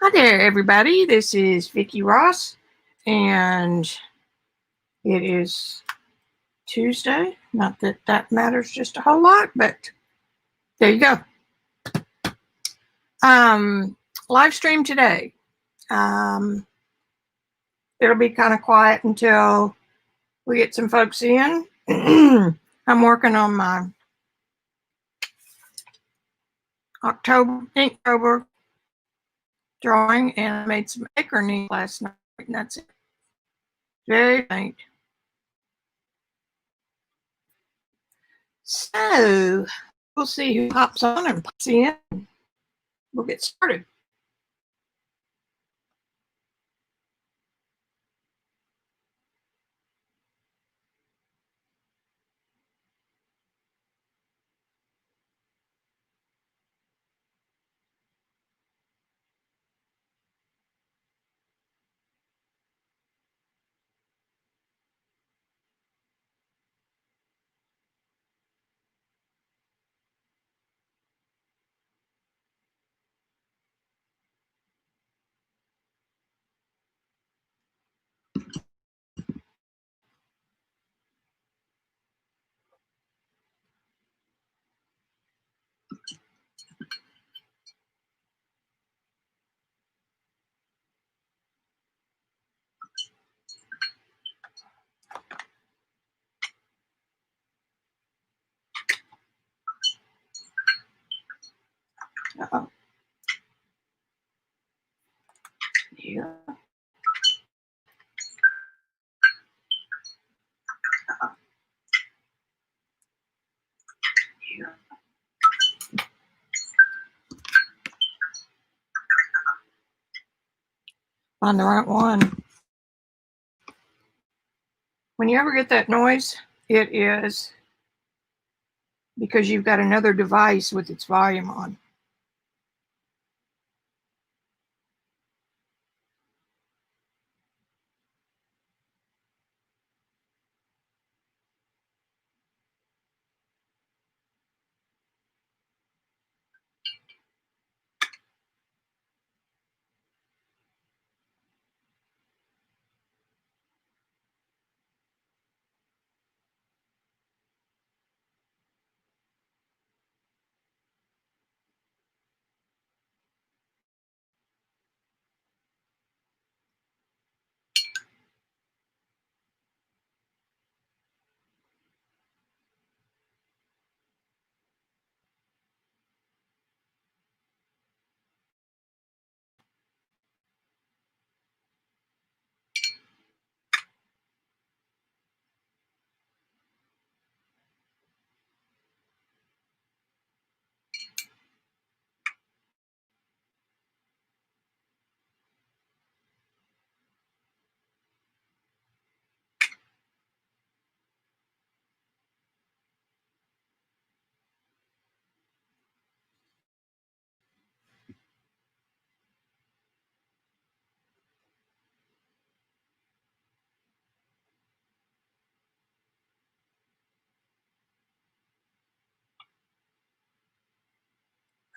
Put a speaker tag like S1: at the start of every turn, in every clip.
S1: Hi there, everybody. This is Vicki Ross, and it is Tuesday. Not that that matters just a whole lot, but there you go. Live stream today. It'll be kind of quiet until we get some folks in. I'm working on my Inktober drawing, and I made some acorn ink last night, and that's it. Very faint. So we'll see who hops on and pops in. We'll get started. Uh-oh. Here. Here. On the right one. When you ever get that noise, it is because you've got another device with its volume on.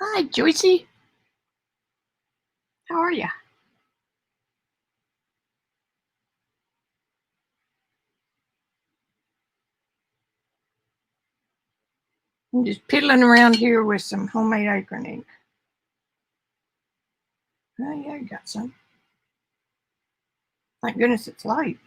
S1: Hi, Joycey. How are you? I'm just piddling around here with some homemade acorn ink. Oh, yeah, you got some. Thank goodness it's light.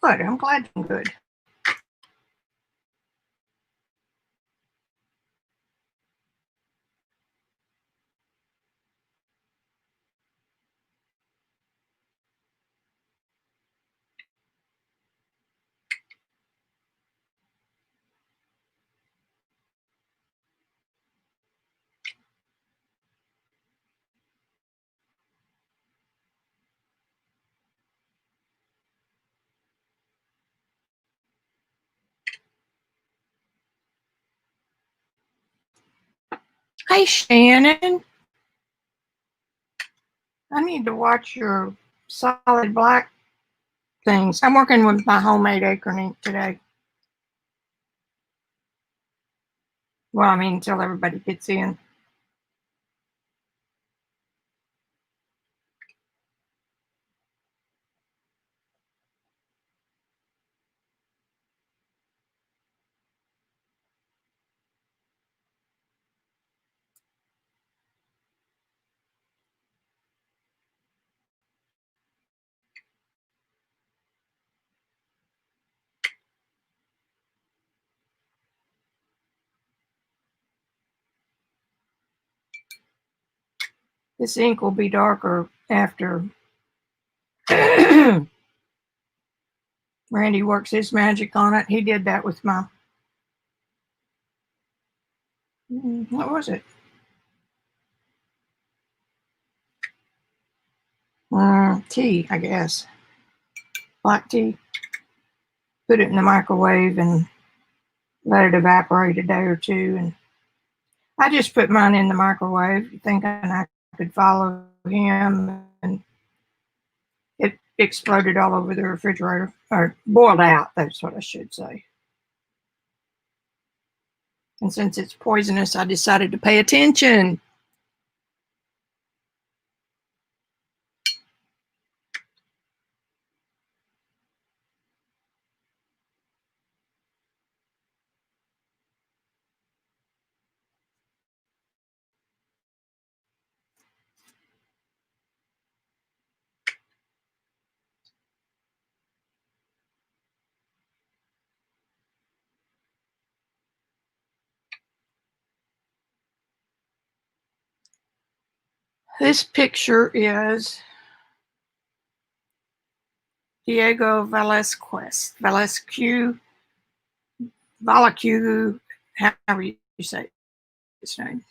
S1: Good. I'm glad I'm good. Hey, Shannon. I need to watch your solid black things. I'm working with my homemade acre ink today. Well, I mean, until everybody gets in. This ink will be darker after Randy works his magic on it. He did that with my, what was it? Tea, I guess. Black tea. Put it in the microwave and let it evaporate a day or two. And I just put mine in the microwave thinking I could follow him, and it exploded all over the refrigerator, or boiled out, that's what I should say. And since it's poisonous, I decided to pay attention. This picture is Diego Velasquez, Valescu, however you say his name.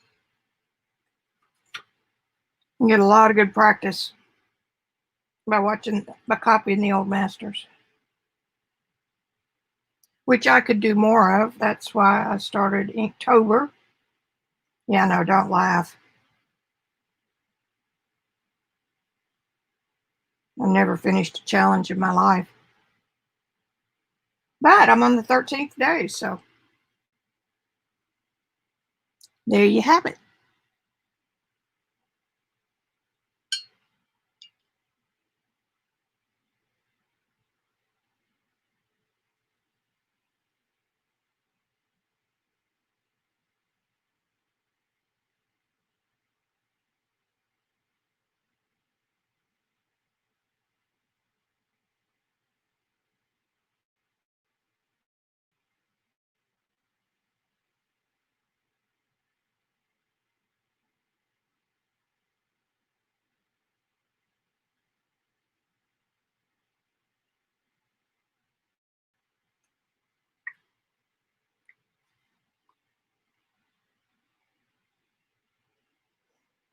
S1: You get a lot of good practice by copying the old masters, which I could do more of. That's why I started Inktober. Yeah, no, don't laugh. I've never finished a challenge in my life. But I'm on the 13th day, so there you have it.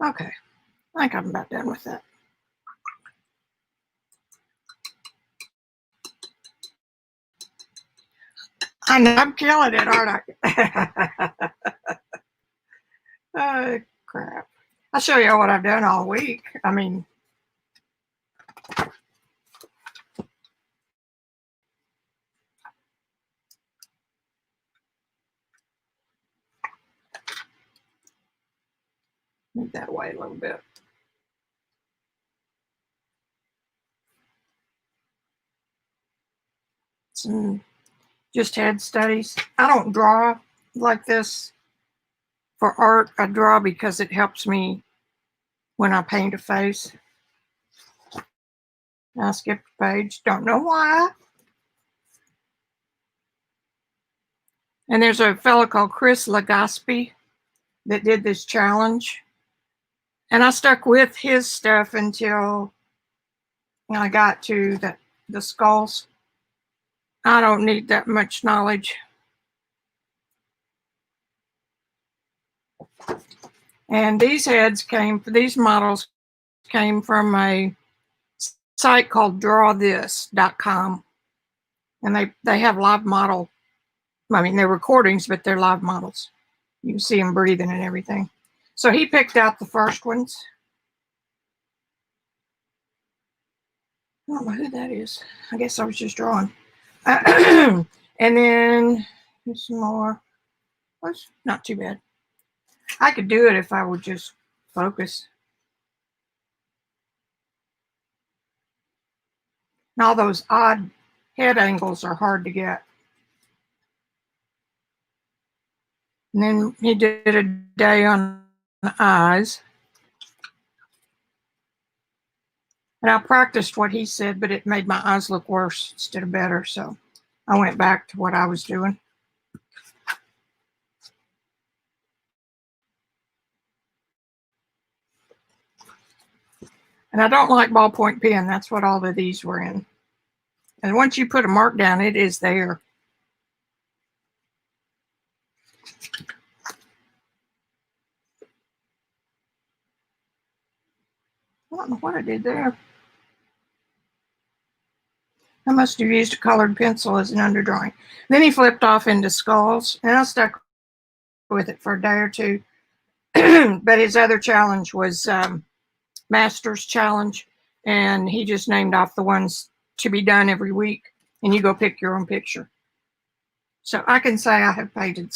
S1: Okay, I think I'm about done with that. I know I'm killing it, aren't I? Oh, crap. I'll show you what I've done all week. I mean, move that away a little bit. Some just head studies. I don't draw like this for art. I draw because it helps me when I paint a face. I skipped a page. Don't know why. And there's a fellow called Chris Legaspi that did this challenge. And I stuck with his stuff until I got to the skulls. I don't need that much knowledge. And these models came from a site called drawthis.com. And they have live model, I mean, they're recordings, but they're live models. You can see them breathing and everything. So he picked out the first ones. I don't know who that is. I guess I was just drawing. And then there's some more. That's not too bad. I could do it if I would just focus. And all those odd head angles are hard to get. And then he did a day on the eyes. And I practiced what he said, but it made my eyes look worse instead of better. So I went back to what I was doing. And I don't like ballpoint pen. That's what all of these were in. And once you put a mark down, it is there. I don't know what I did there. I must have used a colored pencil as an underdrawing. Then he flipped off into skulls, and I stuck with it for a day or two. But his other challenge was Master's Challenge, and he just named off the ones to be done every week, and you go pick your own picture. So I can say I have painted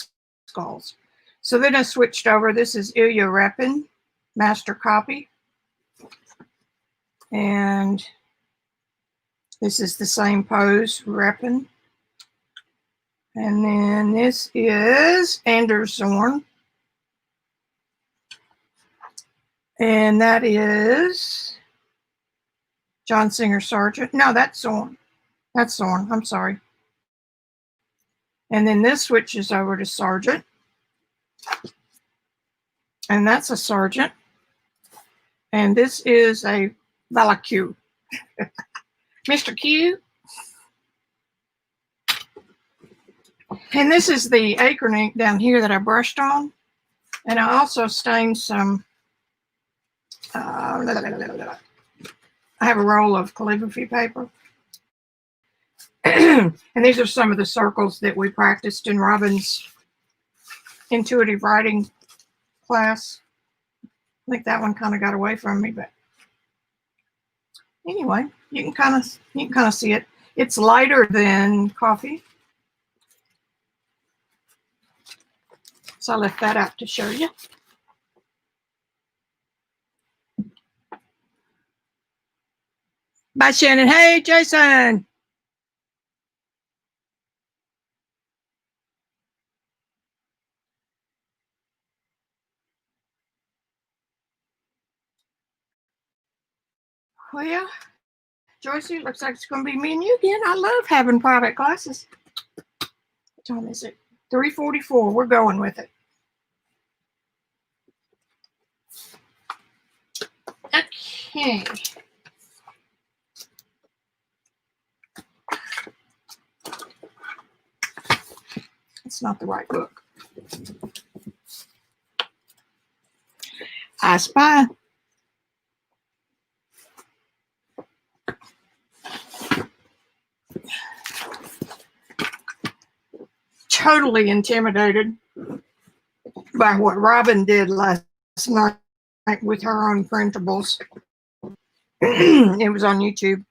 S1: skulls. So then I switched over. This is Ilya Repin, Master Copy. And this is the same pose, Repin. And then this is Anders Zorn. And that is John Singer Sargent. No, that's Zorn. That's Zorn. I'm sorry. And then this switches over to Sargent. And that's a Sargent. And this is a Valacue. Mr. Q. And this is the Acre ink down here that I brushed on. And I also stained some, I have a roll of calligraphy paper. And these are some of the circles that we practiced in Robyn's intuitive writing class. I think that one kind of got away from me, but anyway, you can kind of see it. It's lighter than coffee. So I left that out to show you. Bye, Shannon. Hey, Jason. Well, Joycey, looks like it's going to be me and you again. I love having private classes. What time is it? 3:44. We're going with it. Okay. It's not the right book. I spy. Totally intimidated by what Robyn did last night with her own printables. It was on YouTube.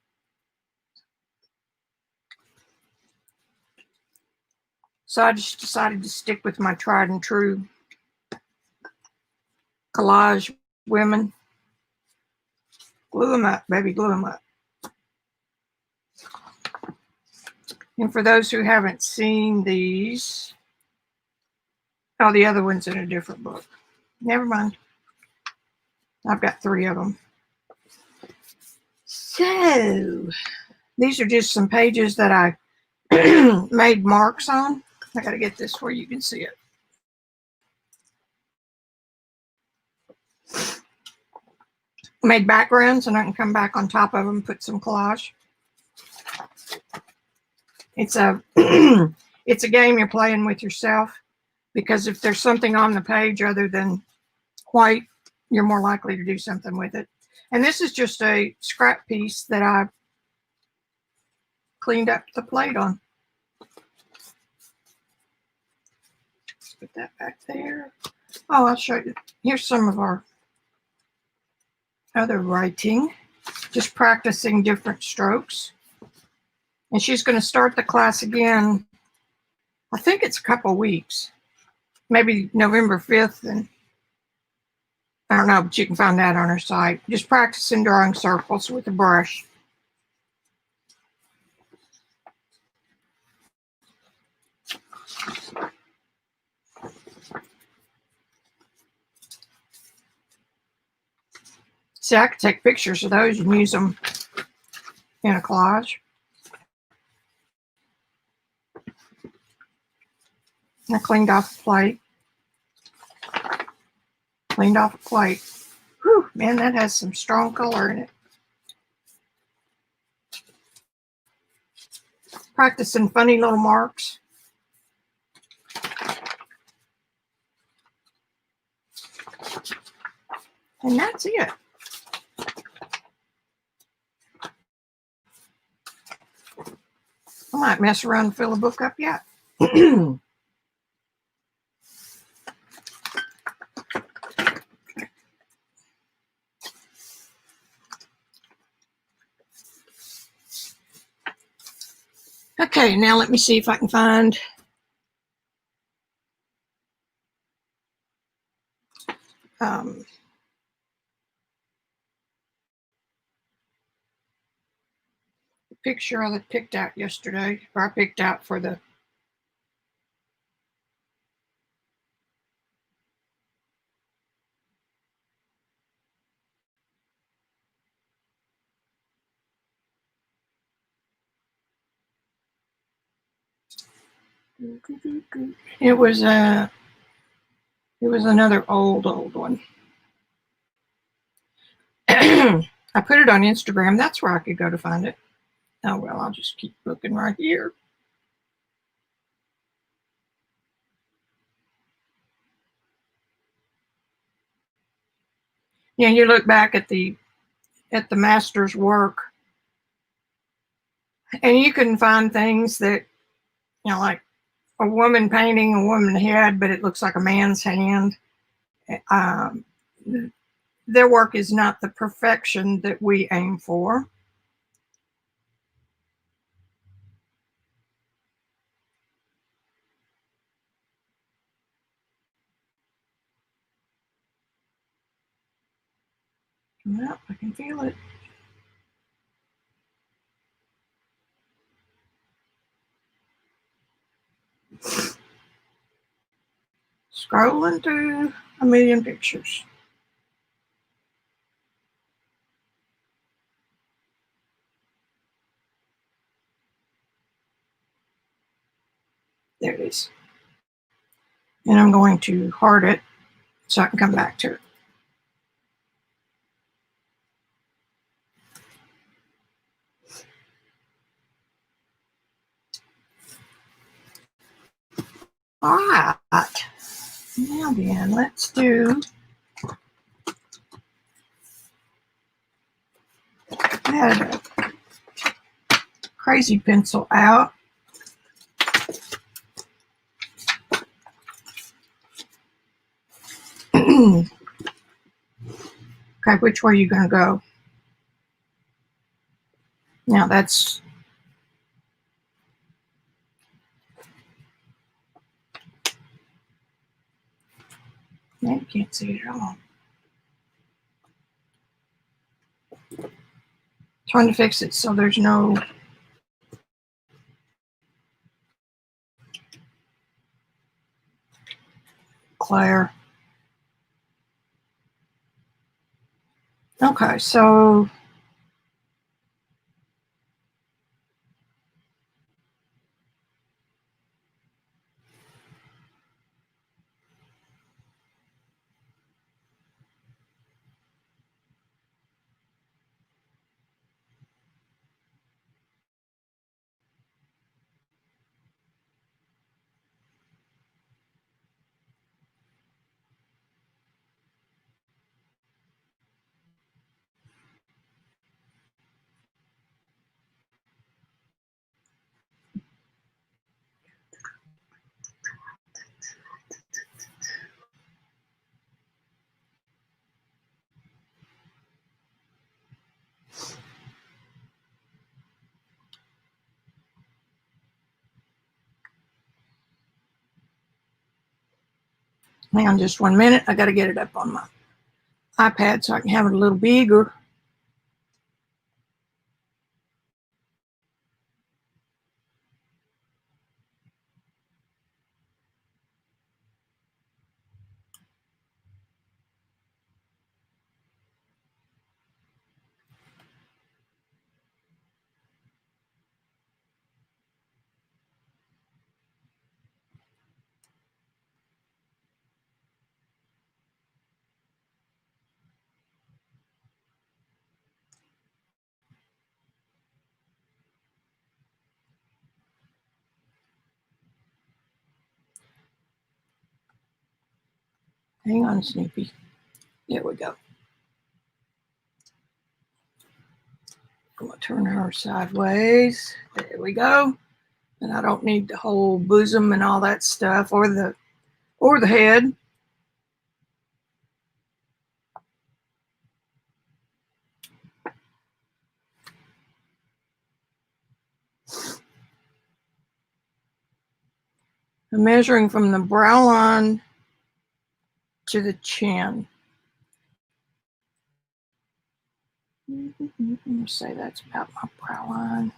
S1: So I just decided to stick with my tried and true collage women. Glue them up, baby, glue them up. And for those who haven't seen these, oh, the other one's in a different book. Never mind. I've got 3 of them. So these are just some pages that I made marks on. I got to get this where you can see it. Made backgrounds, and I can come back on top of them and put some collage. It's a it's a game you're playing with yourself, because if there's something on the page other than white, you're more likely to do something with it. And this is just a scrap piece that I cleaned up the plate on. Let's put that back there. Oh, I'll show you. Here's some of our other writing. Just practicing different strokes. And she's going to start the class again. I think it's a couple of weeks. Maybe November 5th. And I don't know, but you can find that on her site. Just practicing drawing circles with a brush. See, I could take pictures of those and use them in a collage. I cleaned off the plate. Cleaned off a plate. Whew, man, that has some strong color in it. Practicing funny little marks. And that's it. I might mess around and fill the book up yet. Okay, now let me see if I can find the picture I picked out yesterday, or I picked out for the it was another old one. I put it on Instagram. That's where I could go to find it. Oh well, I'll just keep looking right here. Yeah, you look back at the master's work, and you can find things that, like a woman painting a woman's head, but it looks like a man's hand. Um, their work is not the perfection that we aim for. Well, I can feel it. Scrolling through a million pictures. There it is. And I'm going to heart it so I can come back to it. All right. Now then, let's do. I had a crazy pencil out. Okay, which way are you going to go? Now that's. Man, you can't see it at all. Trying to fix it so there's no glare. Okay, so Hang on just 1 minute. I got to get it up on my iPad so I can have it a little bigger. Hang on, Snoopy. There we go. I'm going to turn her sideways. There we go. And I don't need the whole bosom and all that stuff, or the head. I'm measuring from the brow line to the chin. Say that's about my brow line.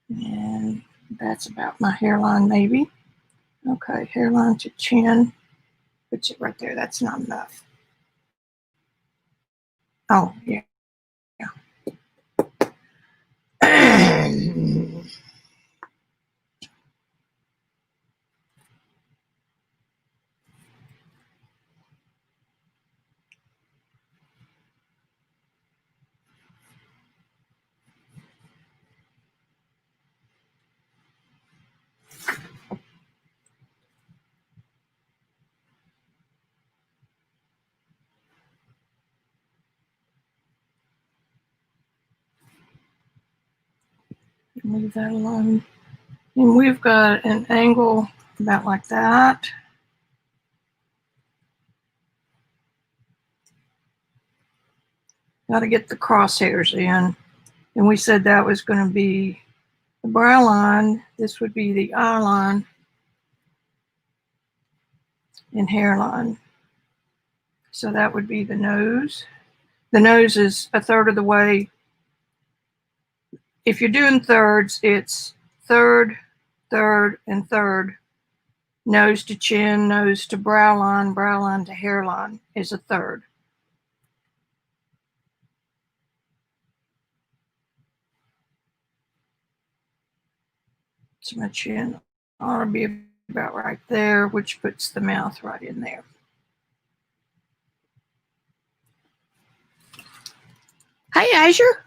S1: And that's about my hairline, maybe. Okay, hairline to chin. Puts it right there. That's not enough. Oh, yeah. Leave that alone. And we've got an angle about like that. Got to get the crosshairs in. And we said that was going to be the brow line. This would be the eye line and hairline. So that would be the nose. The nose is a third of the way. If you're doing thirds, it's third, third, and third. Nose to chin, nose to brow line to hairline is a third. So my chin ought to be about right there, which puts the mouth right in there. Hey, Azure.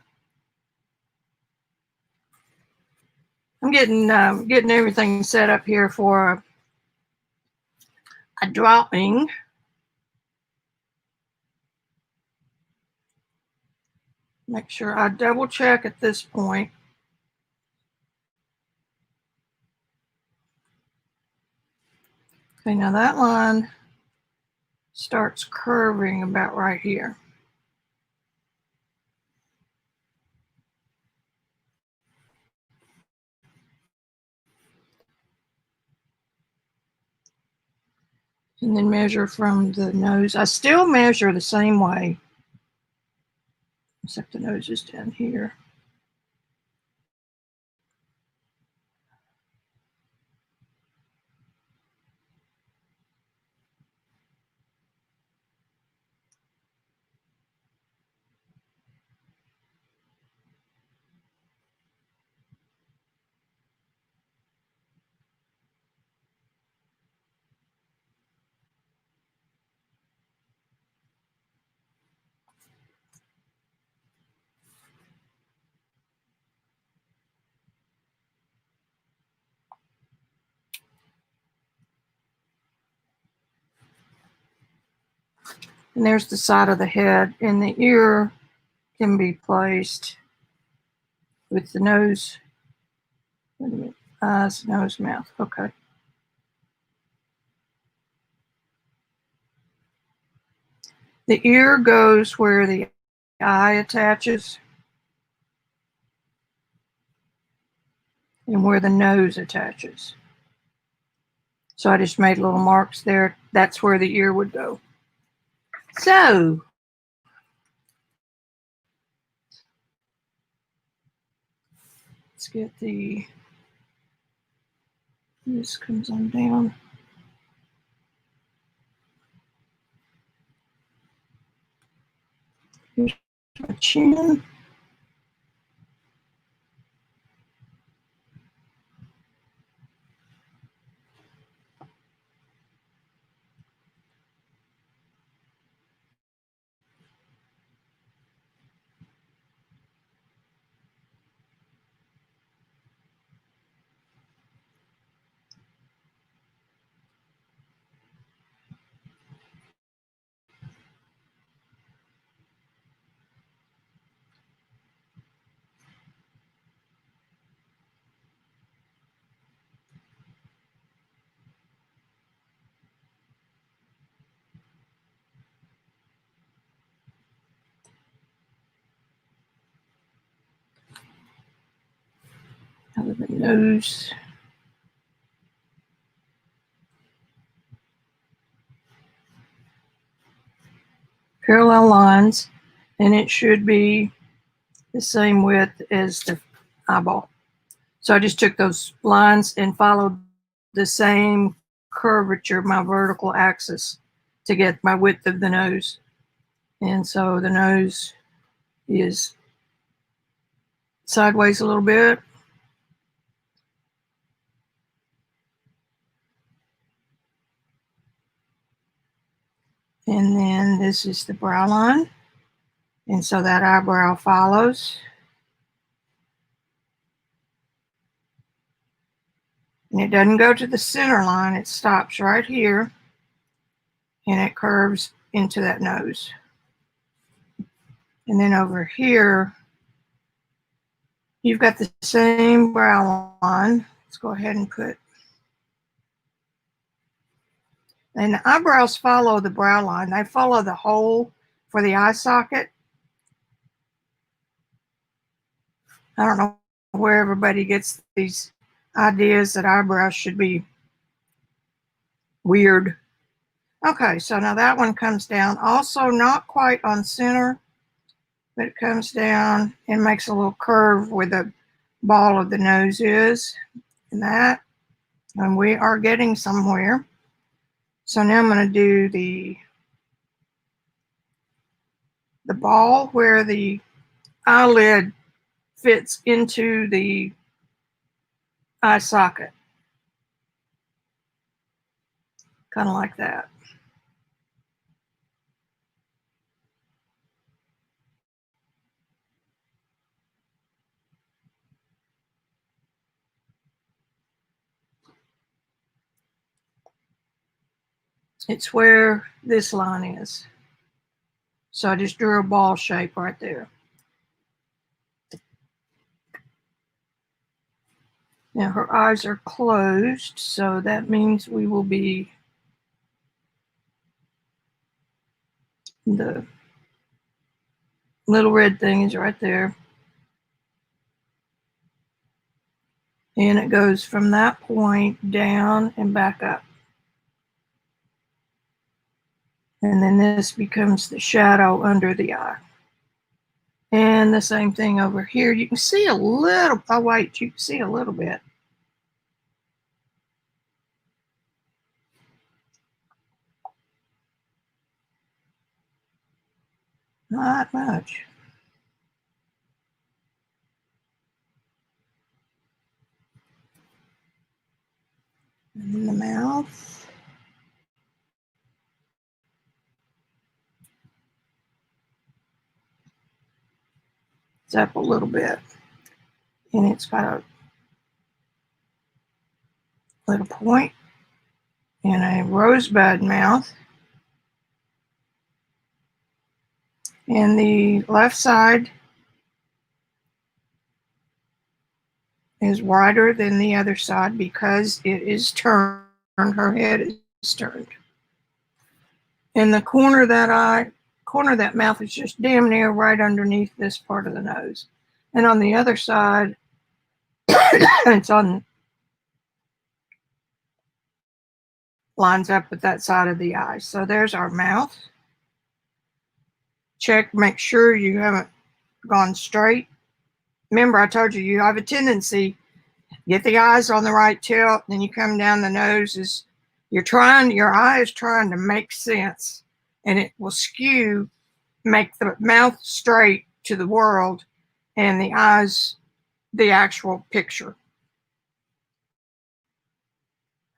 S1: I'm getting everything set up here for a drawing. Make sure I double check at this point. Okay, now that line starts curving about right here. And then measure from the nose. I still measure the same way, except the nose is down here. And there's the side of the head, and the ear can be placed with the nose. Wait a minute. Eyes, nose, mouth. Okay. The ear goes where the eye attaches and where the nose attaches. So I just made little marks there. That's where the ear would go. So let's get this comes on down. Here's my chin. Out of the nose. Parallel lines, and it should be the same width as the eyeball. So I just took those lines and followed the same curvature, my vertical axis, to get my width of the nose. And so the nose is sideways a little bit. And then this is the brow line. And so that eyebrow follows. And it doesn't go to the center line, it stops right here and it curves into that nose. And then over here, you've got the same brow line. Let's go ahead and put, and the eyebrows follow the brow line. They follow the hole for the eye socket. I don't know where everybody gets these ideas that eyebrows should be weird. Okay, so now that one comes down, also not quite on center, but it comes down and makes a little curve where the ball of the nose is, and that, and we are getting somewhere. So now I'm going to do the ball where the eyelid fits into the eye socket, kind of like that. It's where this line is. So I just drew a ball shape right there. Now her eyes are closed, so that means we will be the little red thing is right there. And it goes from that point down and back up. And then this becomes the shadow under the eye. And the same thing over here. You can see a little, oh wait, you can see a little bit. Not much. And then the mouth. It's up a little bit. And it's got a little point and a rosebud mouth. And the left side is wider than the other side because it is turned. Her head is turned. And the corner of that mouth is just damn near right underneath this part of the nose. And on the other side, it's on lines up with that side of the eye. So there's our mouth. Check, make sure you haven't gone straight. Remember, I told you have a tendency, get the eyes on the right tilt, then you come down the nose. Your eye is trying to make sense, and it will skew, make the mouth straight to the world and the eyes the actual picture.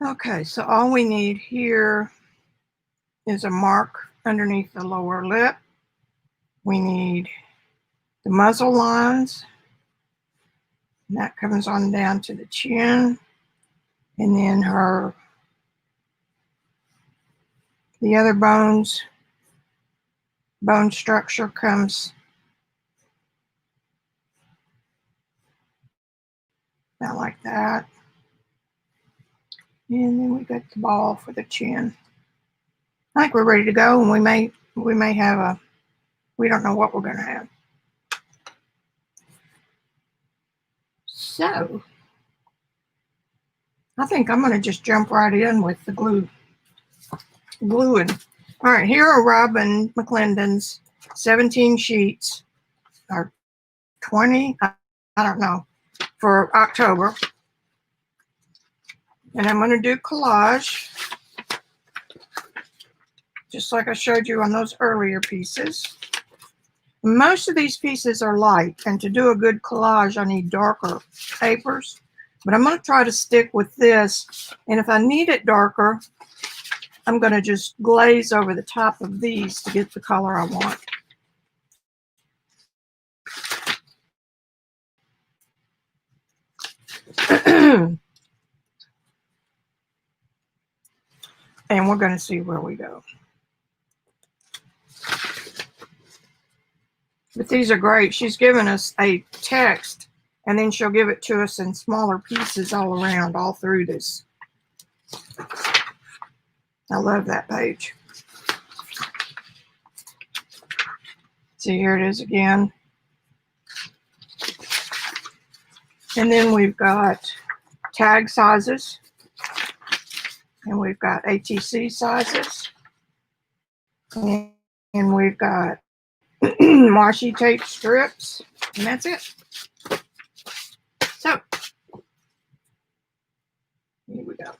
S1: Okay, so all we need here is a mark underneath the lower lip. We need the muzzle lines, and that comes on down to the chin, and then the other bone structure comes out like that. And then we got the ball for the chin. I think we're ready to go, and we may have we don't know what we're going to have. So I think I'm going to just jump right in with the gluing. All right, here are Robyn McClendon's 17 sheets, or 20, I don't know, for October. And I'm going to do collage, just like I showed you on those earlier pieces. Most of these pieces are light, and to do a good collage, I need darker papers. But I'm going to try to stick with this, and if I need it darker, I'm going to just glaze over the top of these to get the color I want. And we're going to see where we go. But these are great. She's given us a text, and then she'll give it to us in smaller pieces all around, all through this. I love that page. See, here it is again. And then we've got tag sizes, and we've got ATC sizes, and we've got washi tape strips, and that's it. So here we go.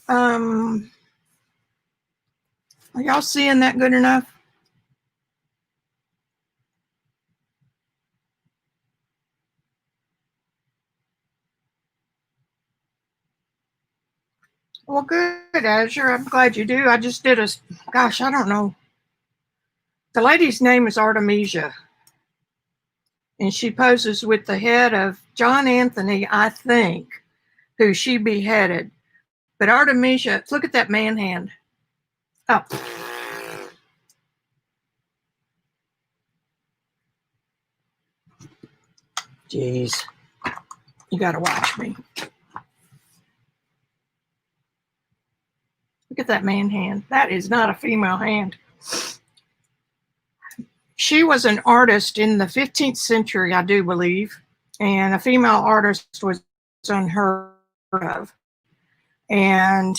S1: Are y'all seeing that good enough? Well, good, Azure. I'm glad you do. I just did gosh, I don't know. The lady's name is Artemisia, and she poses with the head of John Anthony, I think, who she beheaded. But Artemisia, look at that man hand. Oh. Jeez. You got to watch me. Look at that man hand. That is not a female hand. She was an artist in the 15th century, I do believe, and a female artist was unheard of. And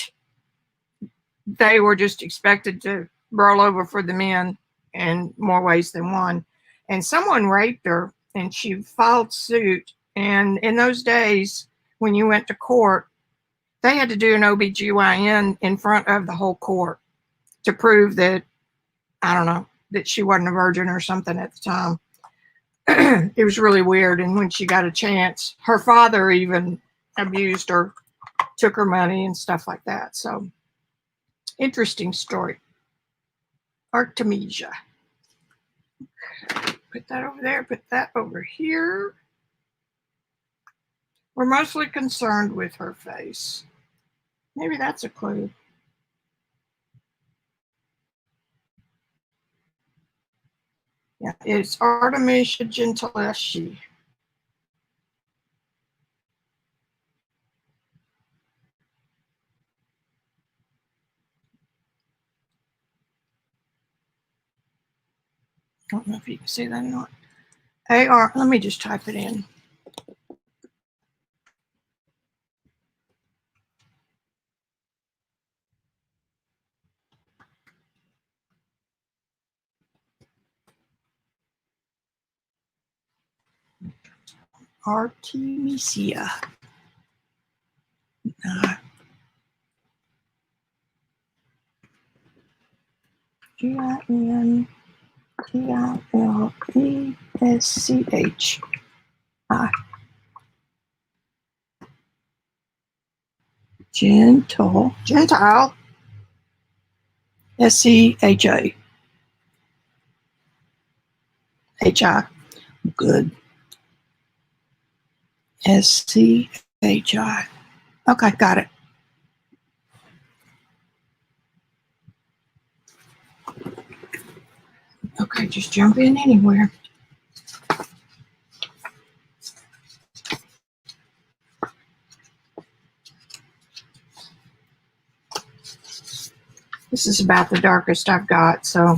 S1: they were just expected to roll over for the men in more ways than one. And someone raped her, and she filed suit. And in those days, when you went to court, they had to do an OBGYN in front of the whole court to prove that, I don't know, that she wasn't a virgin or something at the time. It was really weird. And when she got a chance, her father even abused her, took her money and stuff like that. So interesting story. Artemisia. Put that over there, put that over here. We're mostly concerned with her face. Maybe that's a clue. Yeah, it's Artemisia gentileschi. I don't know if you can see that or not. AR, let me just type it in. Artemisia. Gintlesch. Gentile. SCHA. HI. Good. SCHI. Okay, got it. Okay, just jump in anywhere. This is about the darkest I've got, so.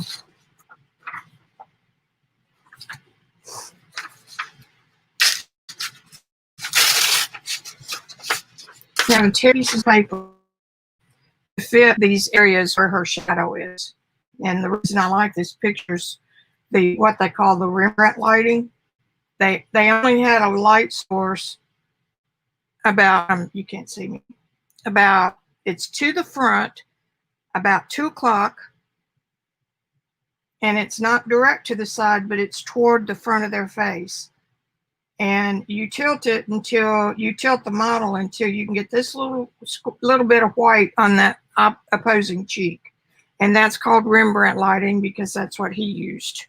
S1: Now, 2 pieces of paper to fit these areas where her shadow is. And the reason I like this picture is what they call the Rembrandt lighting. They only had a light source about, you can't see me, about, it's to the front, about 2 o'clock, and it's not direct to the side, but it's toward the front of their face. And you tilt it until you tilt the model until you can get this little bit of white on that opposing cheek. And that's called Rembrandt lighting because that's what he used.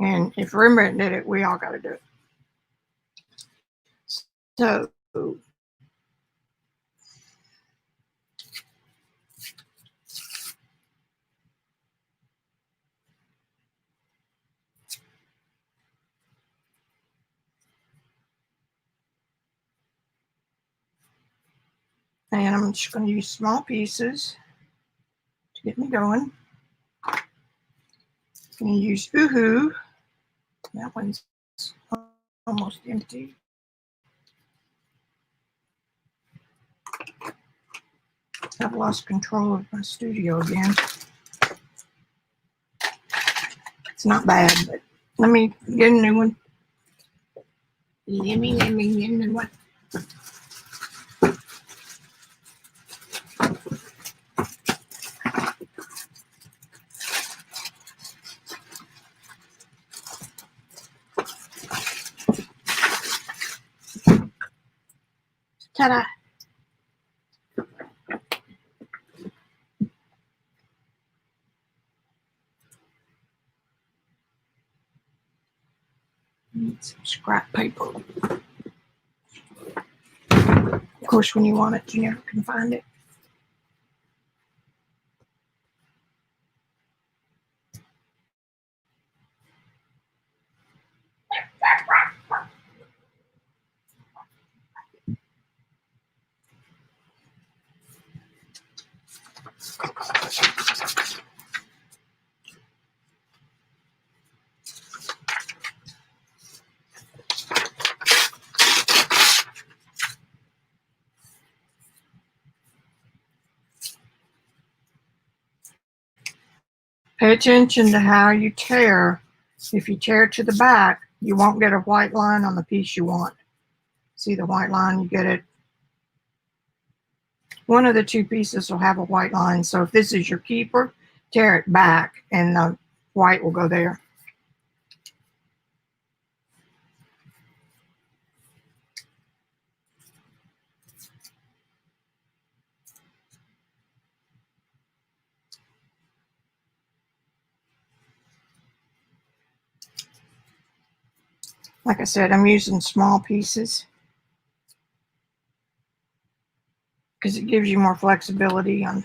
S1: And if Rembrandt did it, we all got to do it. So and I'm just going to use small pieces to get me going. I'm going to use Oohoo. That one's almost empty. I've lost control of my studio again. It's not bad, but let me get a new one. Let me get a new one. Ta-da! Need some scrap paper. Of course, when you want it, you never can find it. Pay attention to how you tear. If you tear to the back, you won't get a white line on the piece you want. See the white line? You get it. One of the 2 pieces will have a white line. So if this is your keeper, tear it back and the white will go there. Like I said, I'm using small pieces because it gives you more flexibility on.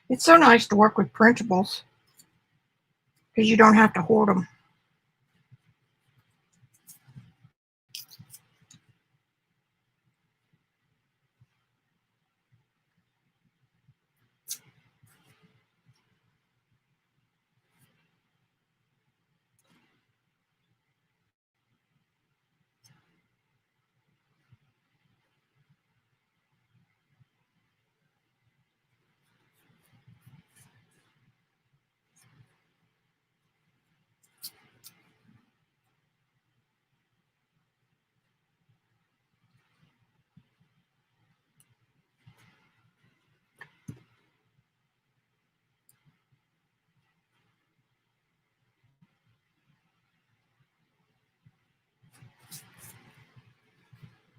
S1: It's so nice to work with printables because you don't have to hoard them.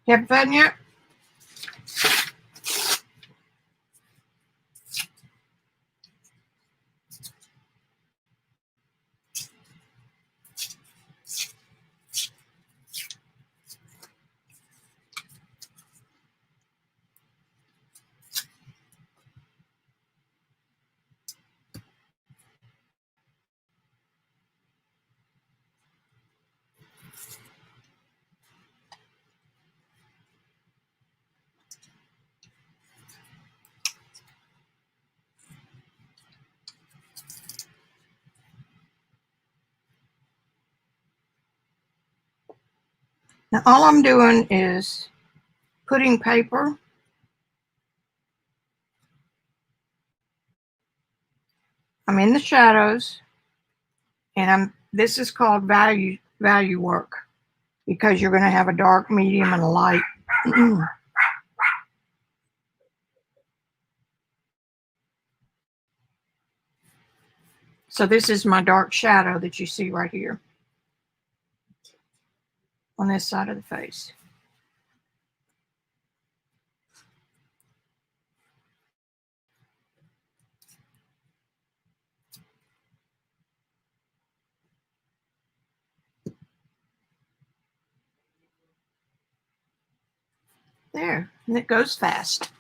S1: Having fun yet? Now all I'm doing is putting paper I'm in the shadows, and this is called value work, because you're going to have a dark, medium, and a light. So this is my dark shadow that you see right here on this side of the face. There, and it goes fast.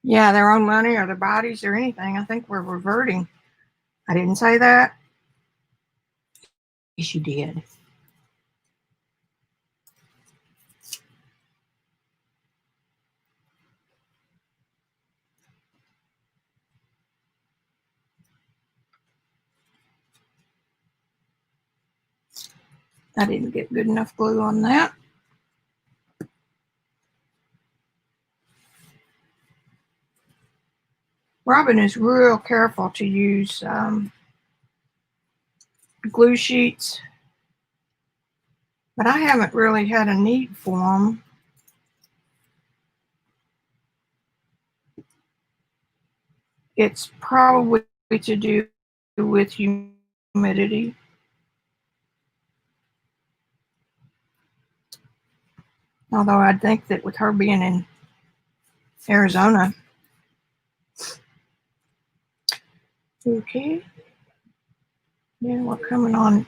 S1: Yeah, their own money or their bodies or anything. I think we're reverting. I didn't say that. Yes, you did. I didn't get good enough glue on that. Robyn is real careful to use glue sheets, but I haven't really had a need for them. It's probably to do with humidity. Although I'd think that with her being in Arizona. Okay. Yeah, we're coming on.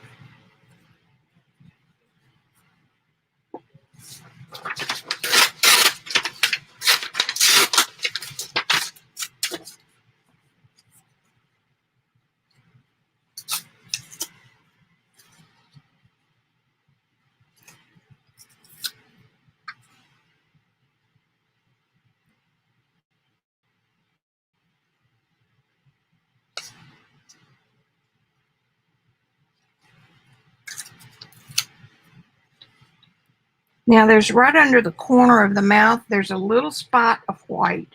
S1: Now there's right under the corner of the mouth, there's a little spot of white.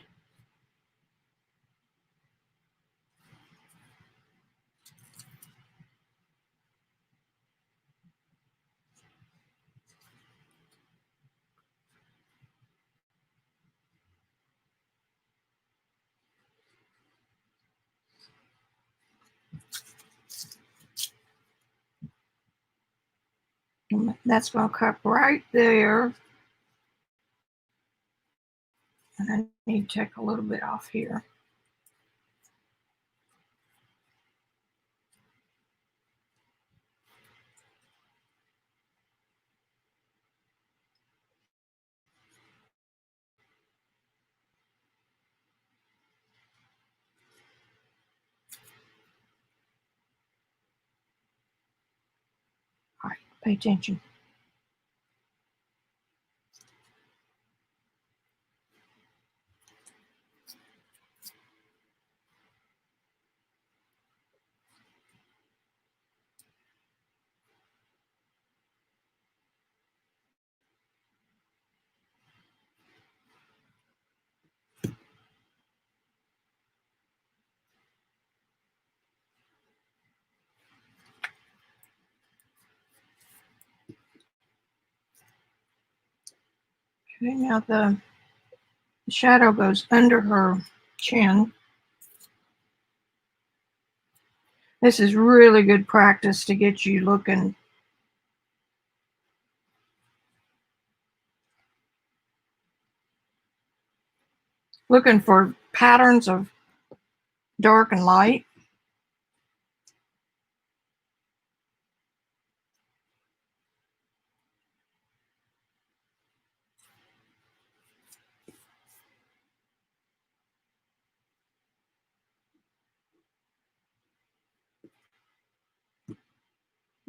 S1: That's going to cut right there. And I need to take a little bit off here. All right, pay attention. Okay, now the shadow goes under her chin. This is really good practice to get you looking for patterns of dark and light.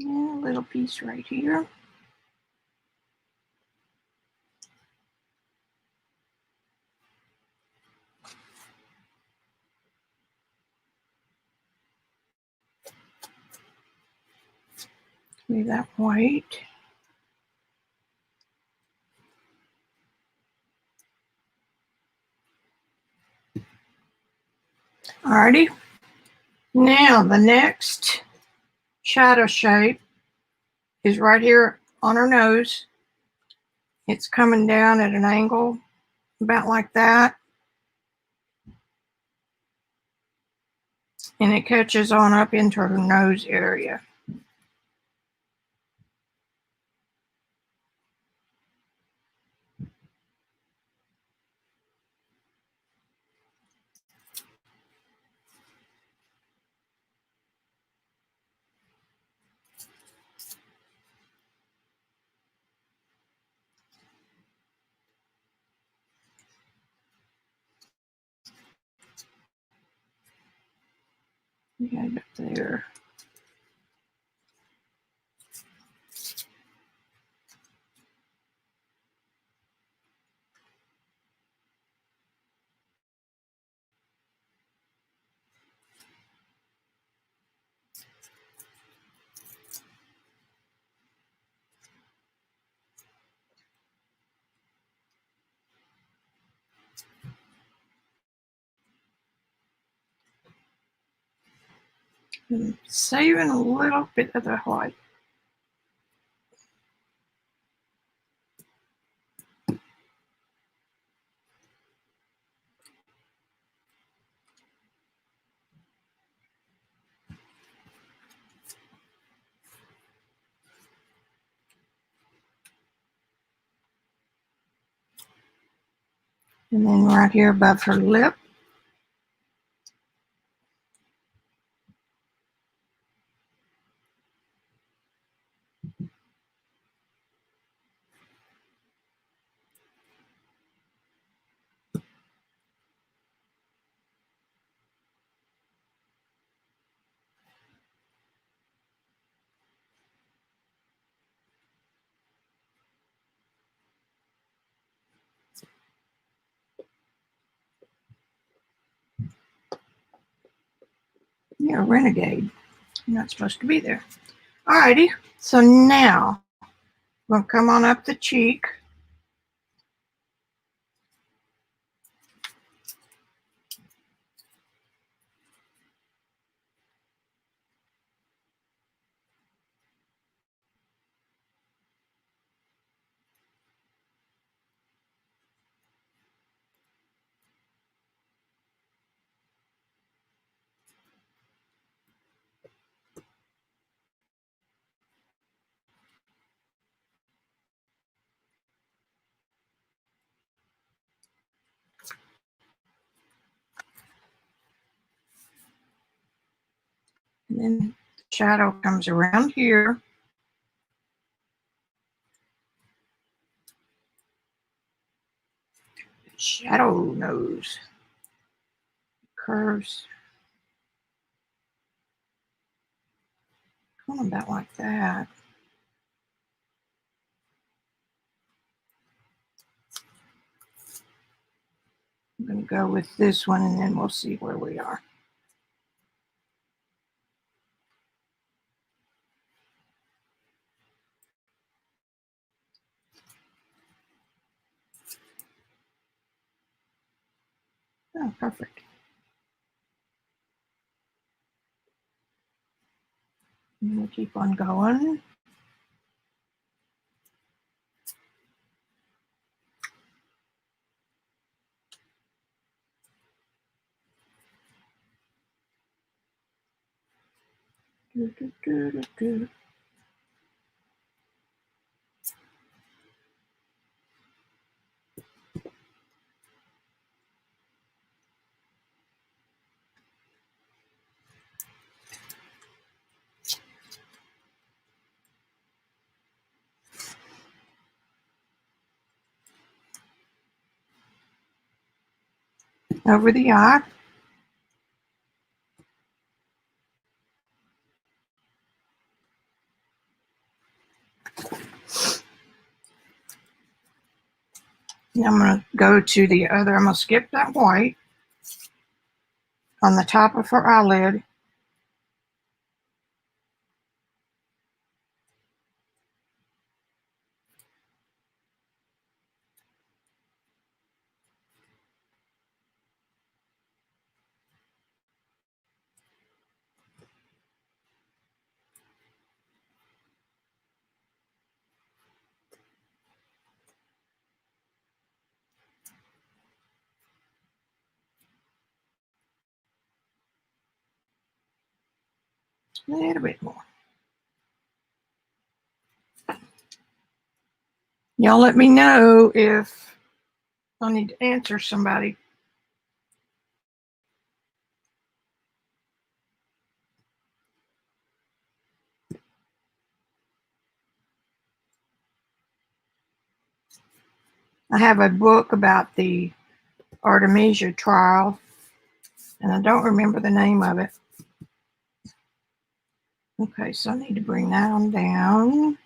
S1: Yeah, a little piece right here. Leave that white. Alrighty. Now the next shadow shape is right here on her nose. It's coming down at an angle about like that. And it catches on up into her nose area. Right up there. And saving a little bit of the white. And then right here above her lip. You're a renegade. You're not supposed to be there. Alrighty. So now we'll come on up the cheek. And then the shadow comes around here. Shadow nose. Curves. Going about like that. I'm going to go with this one and then we'll see where we are. Oh, perfect. And we'll keep on going. Over the eye. Now I'm going to go to the other, I'm going to skip that white on the top of her eyelid. A little bit more. Y'all let me know if I need to answer somebody. I have a book about the Artemisia trial, and I don't remember the name of it. Okay, so I need to bring that on down.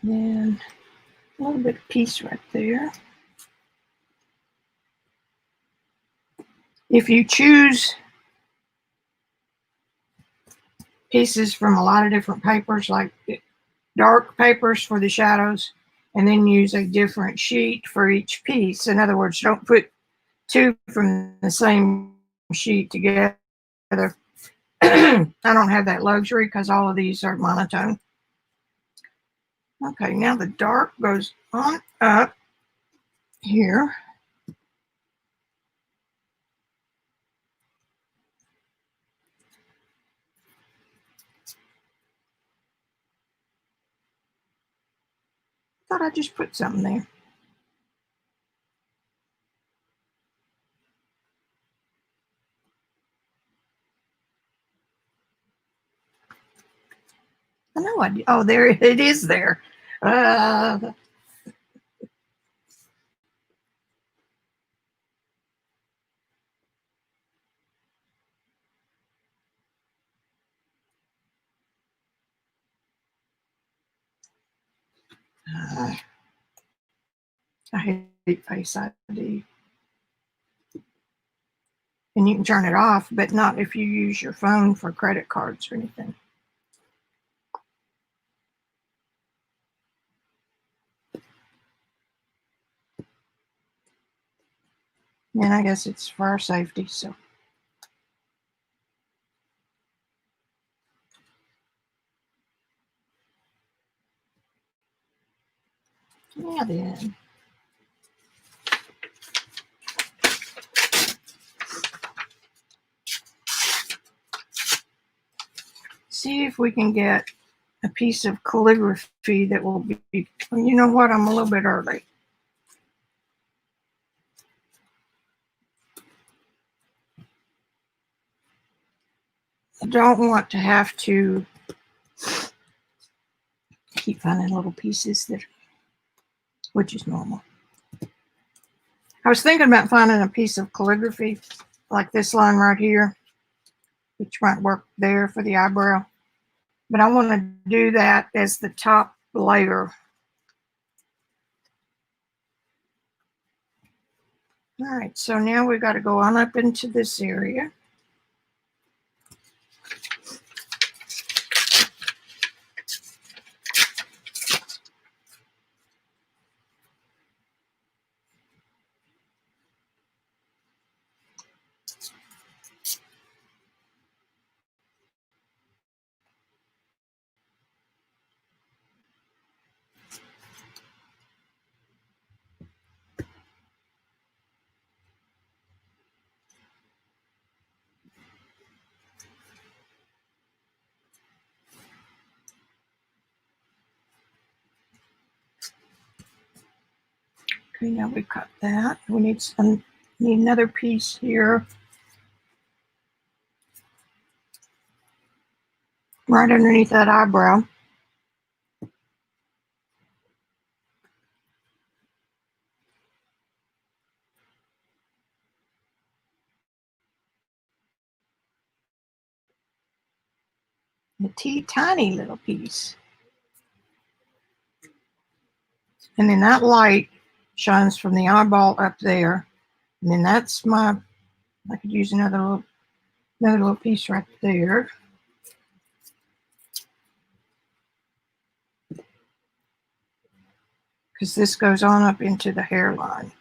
S1: Then a little bit of piece right there. If you choose pieces from a lot of different papers, like dark papers for the shadows, and then use a different sheet for each piece. In other words, don't put two from the same sheet together. I don't have that luxury because all of these are monotone. Okay, now the dark goes on up here. Thought I just put something there. I know I did. Oh, there it is there. I hate Face ID. And you can turn it off, but not if you use your phone for credit cards or anything. And I guess it's for our safety, so. Yeah, then. See if we can get a piece of calligraphy that will be, you know what, I'm a little bit early. I don't want to have to keep finding little pieces that, which is normal. I was thinking about finding a piece of calligraphy like this line right here, which might work there for the eyebrow. But I want to do that as the top layer. All right, so now we've got to go on up into this area. Okay, now we cut that. We need another piece here, right underneath that eyebrow. A tiny little piece. And then that light shines from the eyeball up there. And then that's I could use another little piece right there. Because this goes on up into the hairline.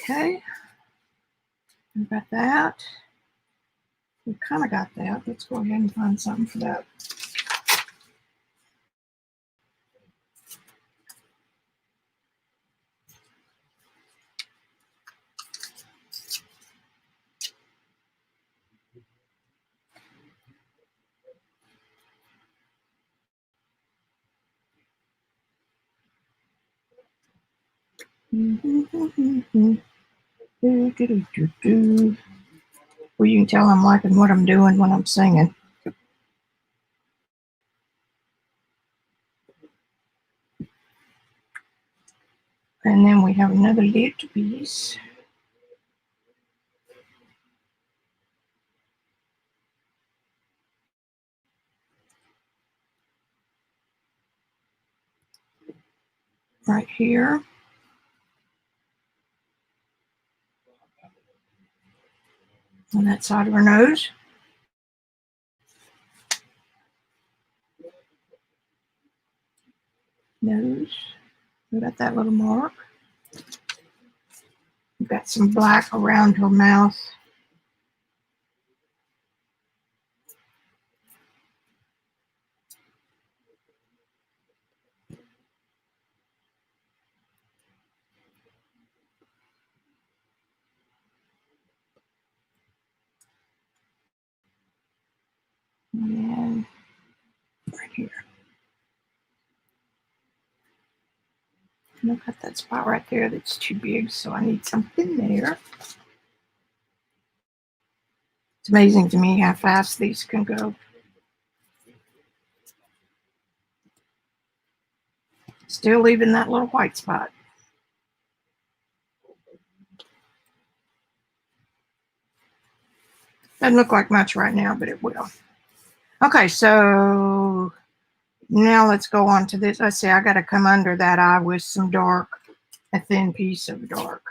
S1: Okay. We got that. We kind of got that. Let's go ahead and find something for that. Well, you can tell I'm liking what I'm doing when I'm singing. And then we have another little piece. Right here. On that side of her nose. Nose. We got that little mark. We've got some black around her mouth. And right here. Look at that spot right there that's too big, so I need something there. It's amazing to me how fast these can go. Still leaving that little white spot. Doesn't look like much right now, but it will. Okay, so now let's go on to this. Let's see, I got to come under that eye with some dark, a thin piece of dark.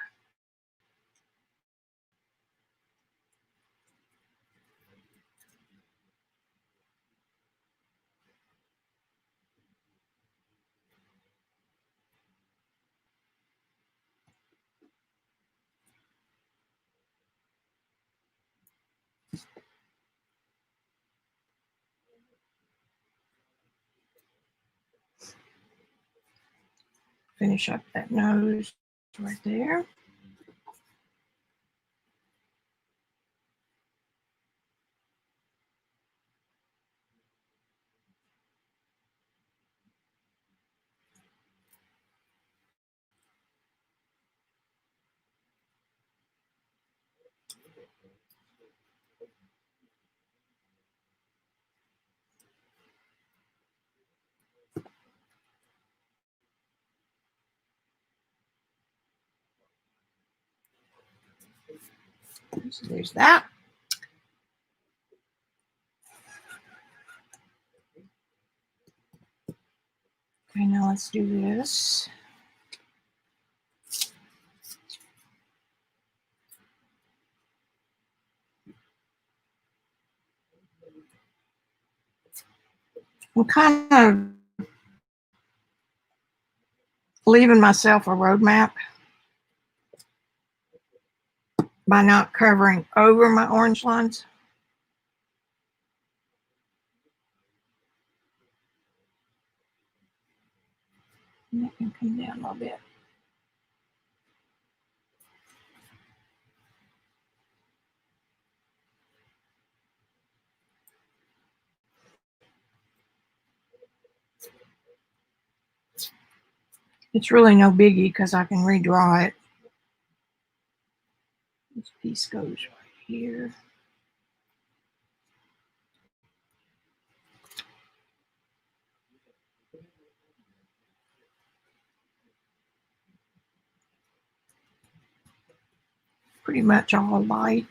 S1: Finish up that nose right there. So there's that. Okay, now let's do this. I'm kind of leaving myself a roadmap by not covering over my orange lines. And that can come down a little bit. It's really no biggie because I can redraw it. This piece goes right here. Pretty much all light.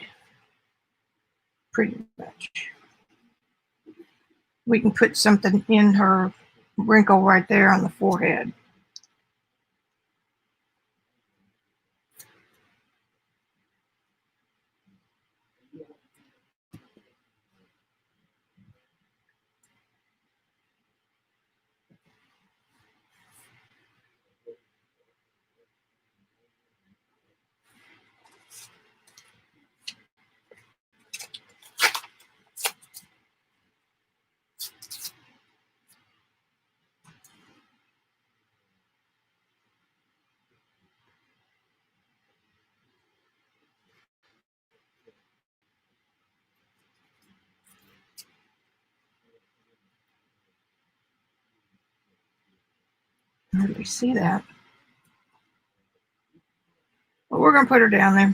S1: Pretty much. We can put something in her wrinkle right there on the forehead. I really see that. But we're going to put her down there.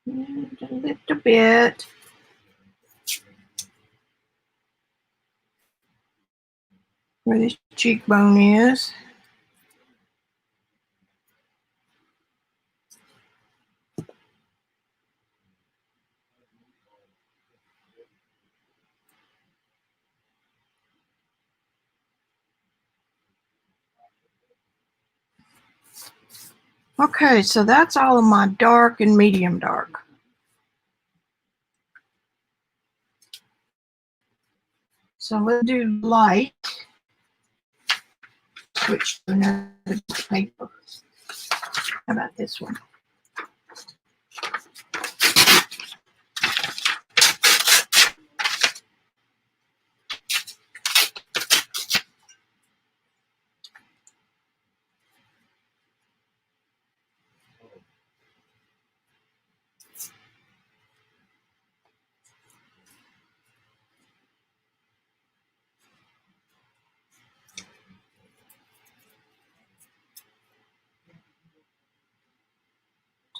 S1: And a little bit. Where this cheekbone is. Okay, so that's all of my dark and medium dark. So let's do light. Switch to another paper. How about this one?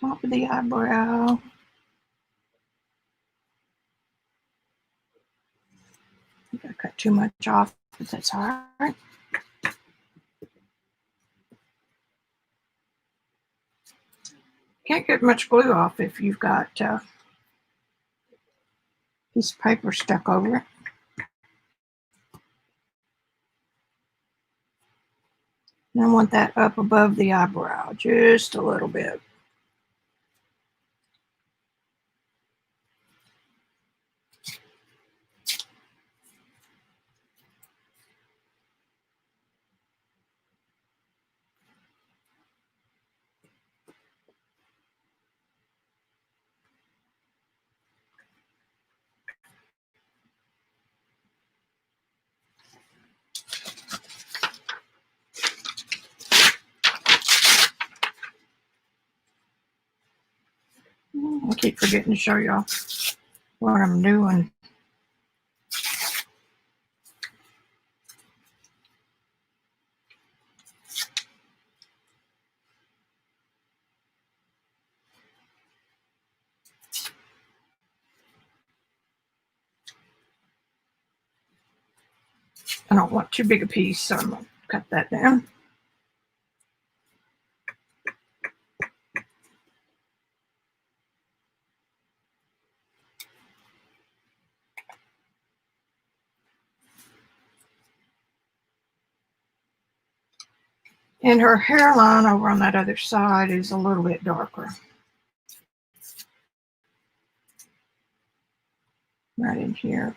S1: Top of the eyebrow. I think I cut too much off, but that's all right. Can't get much glue off if you've got a piece of paper stuck over it. And I want that up above the eyebrow just a little bit. I keep forgetting to show y'all what I'm doing. I don't want too big a piece, so I'm going to cut that down. And her hairline over on that other side is a little bit darker. Right in here.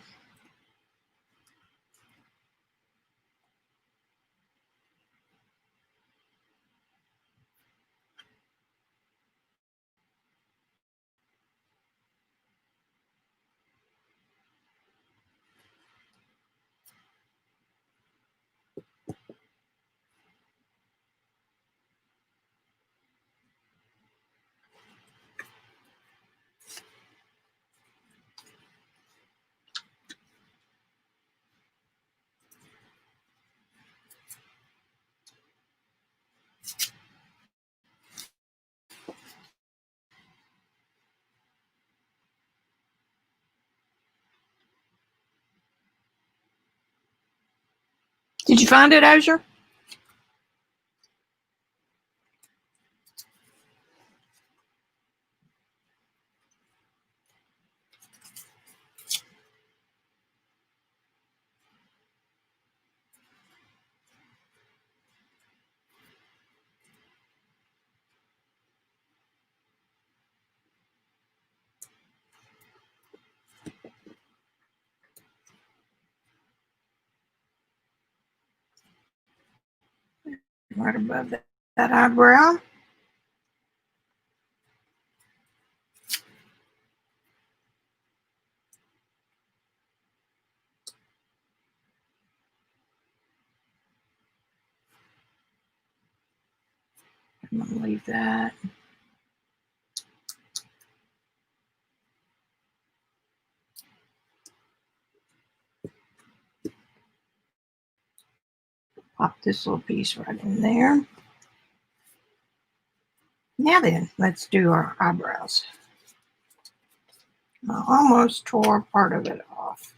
S1: Did you find it, Azure? Right above that eyebrow. I'm going to leave that. Pop this little piece right in there. Now then, let's do our eyebrows. I almost tore part of it off.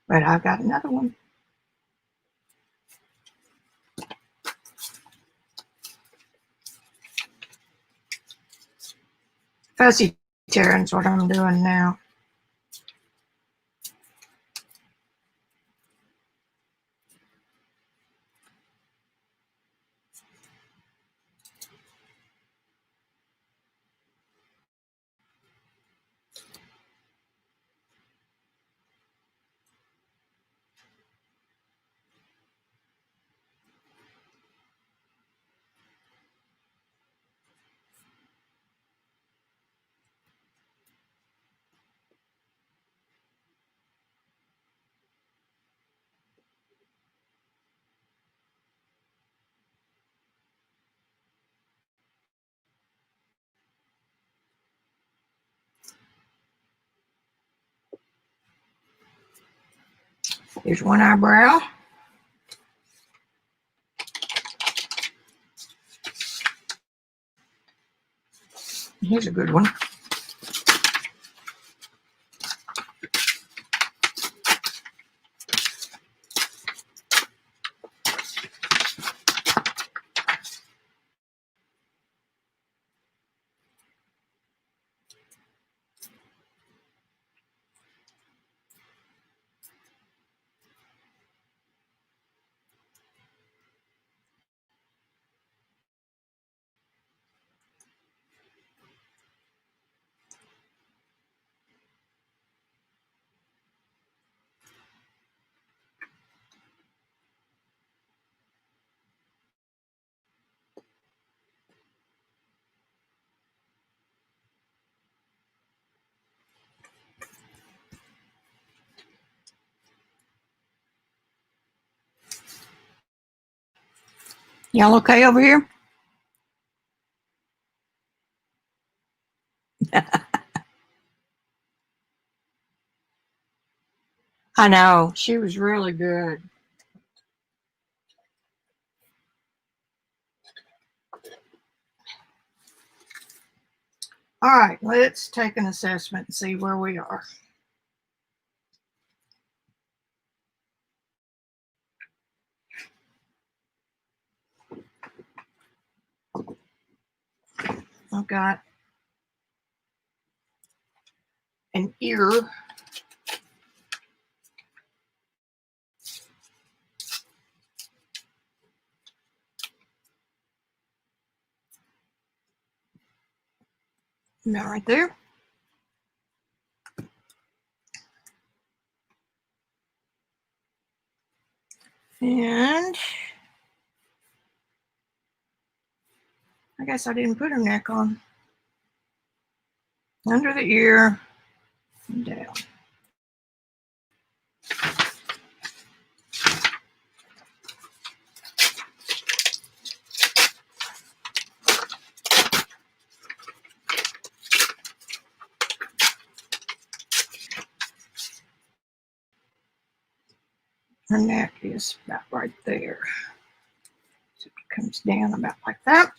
S1: But I've got another one. Fussy tearing's what I'm doing now. Here's one eyebrow. Here's a good one. Y'all okay over here? I know. She was really good. All right, let's take an assessment and see where we are. I've got an ear. Now right there. And I guess I didn't put her neck on. Under the ear and down. Her neck is about right there. So it comes down about like that.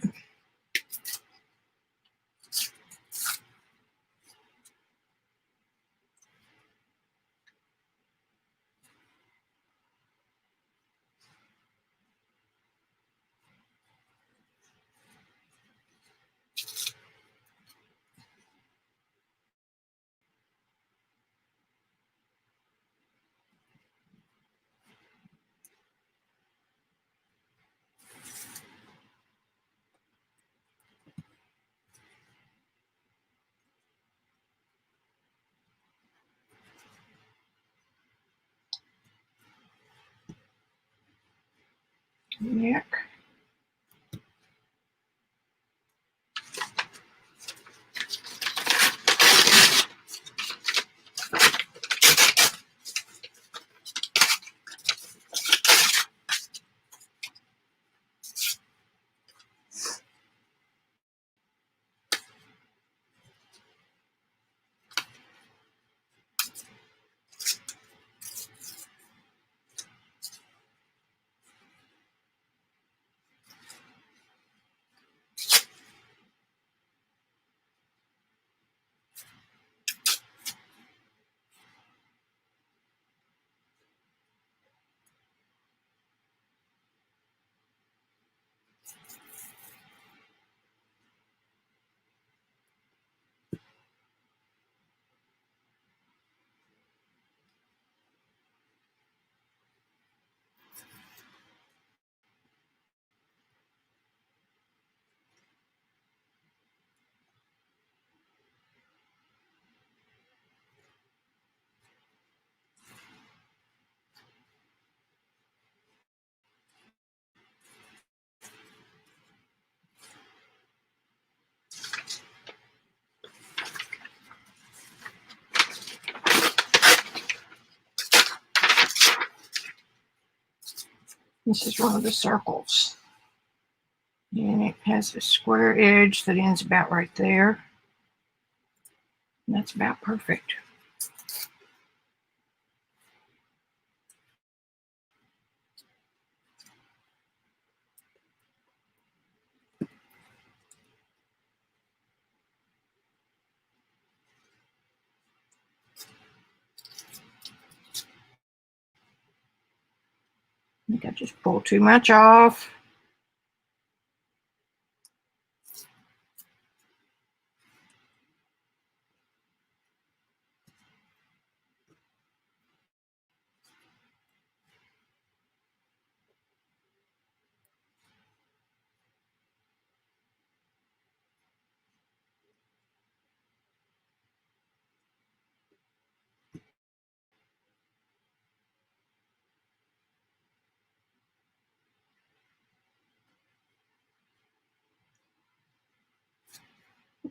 S1: Neck. This is one of the circles. And it has a square edge that ends about right there. And that's about perfect. I think I just pulled too much off.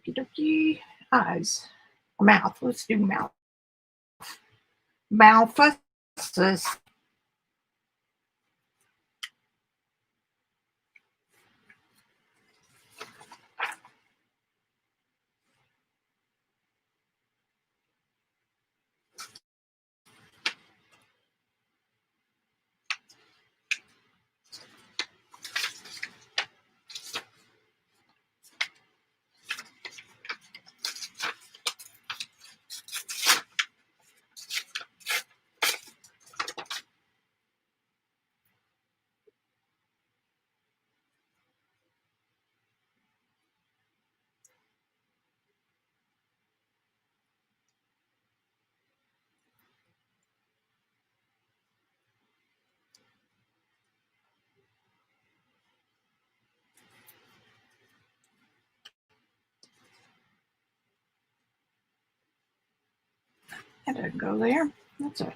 S1: Okie dokie. Eyes. Mouth. Let's do mouth. Mouth. That doesn't go there. That's a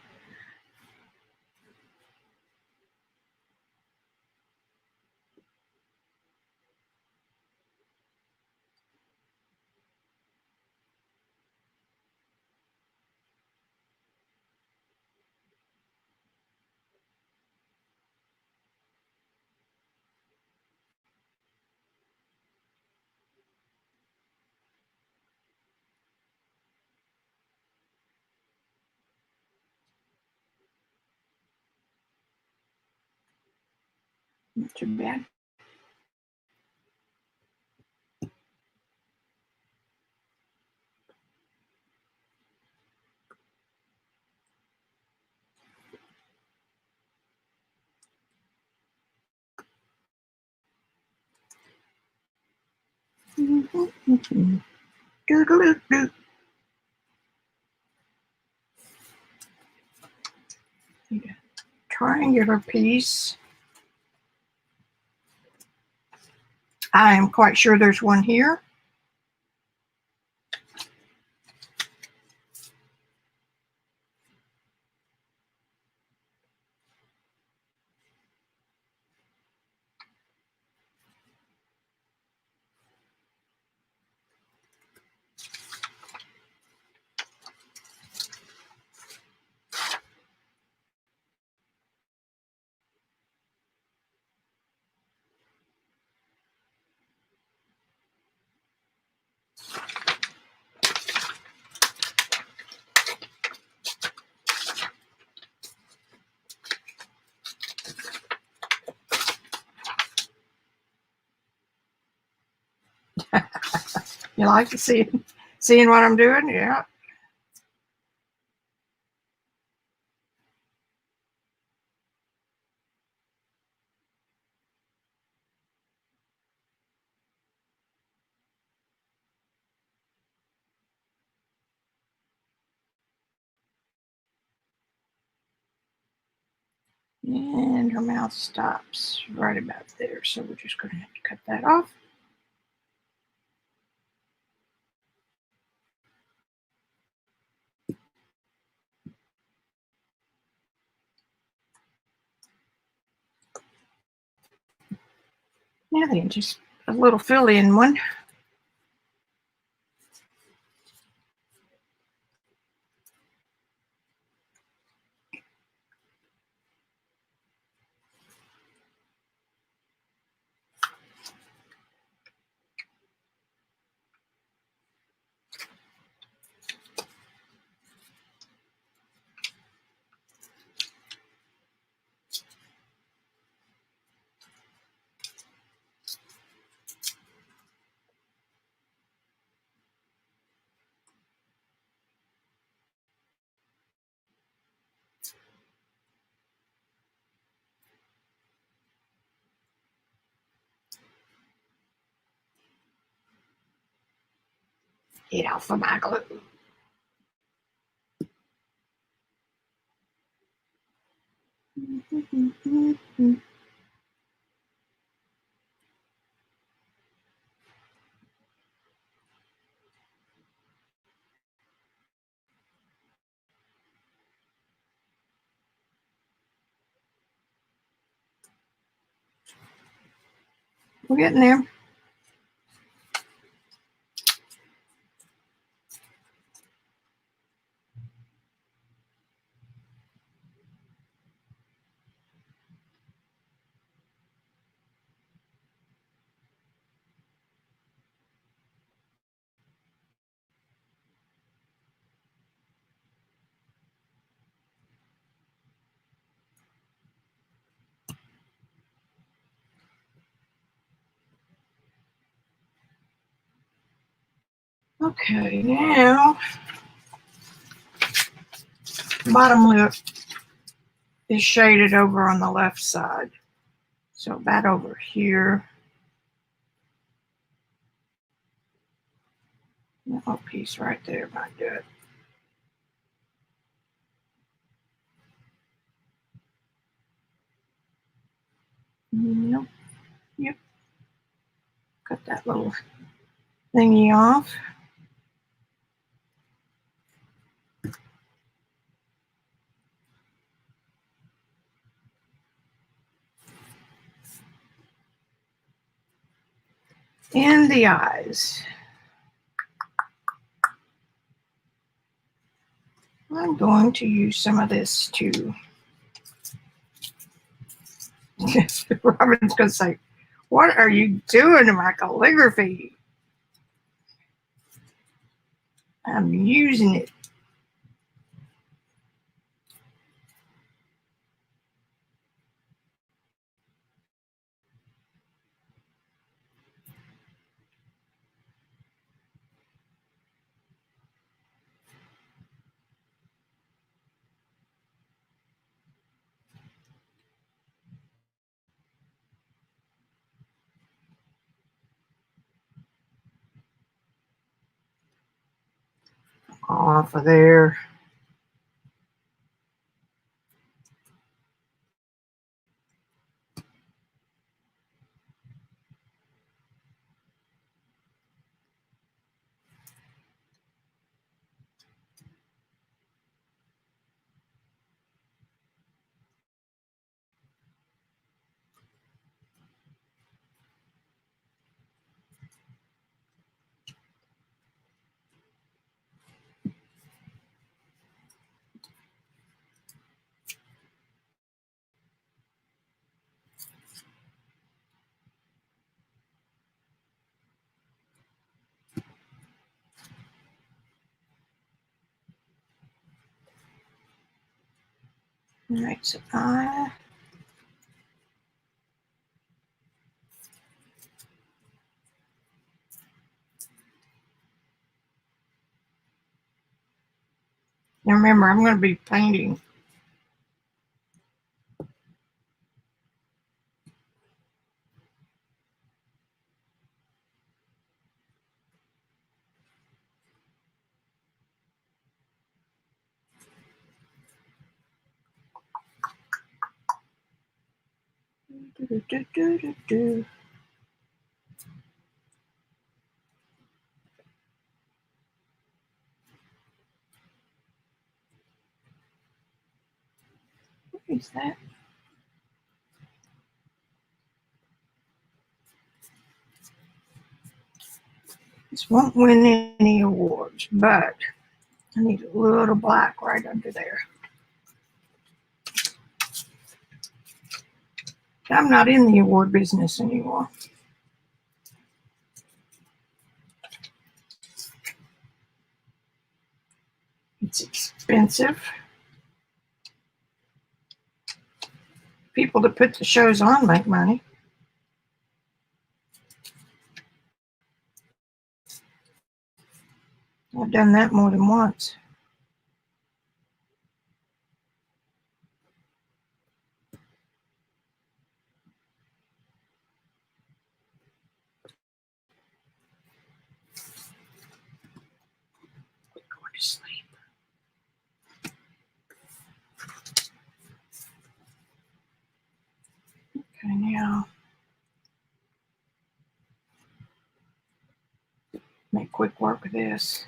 S1: not too bad. Doodle-doo-doo. Need a triangular piece. I am quite sure there's one here. You like to see seeing what I'm doing? Yeah. And her mouth stops right about there. So we're just going to have to cut that off. Now then, just a little fill-in one. Get off of my glue. We're getting there. Okay, now bottom lip is shaded over on the left side. So that over here. That little piece right there might do it. Nope. Yep. Cut that little thingy off. in the eyes. I'm going to use some of this too. Robyn's going to say, "What are you doing to my calligraphy?" I'm using it. Off of there. All right, so I now remember I'm going to be painting. What is that? This won't win any awards, but I need a little black right under there. I'm not in the award business anymore. It's expensive. People that put the shows on make money. I've done that more than once. Go to sleep. Okay, now make quick work of this.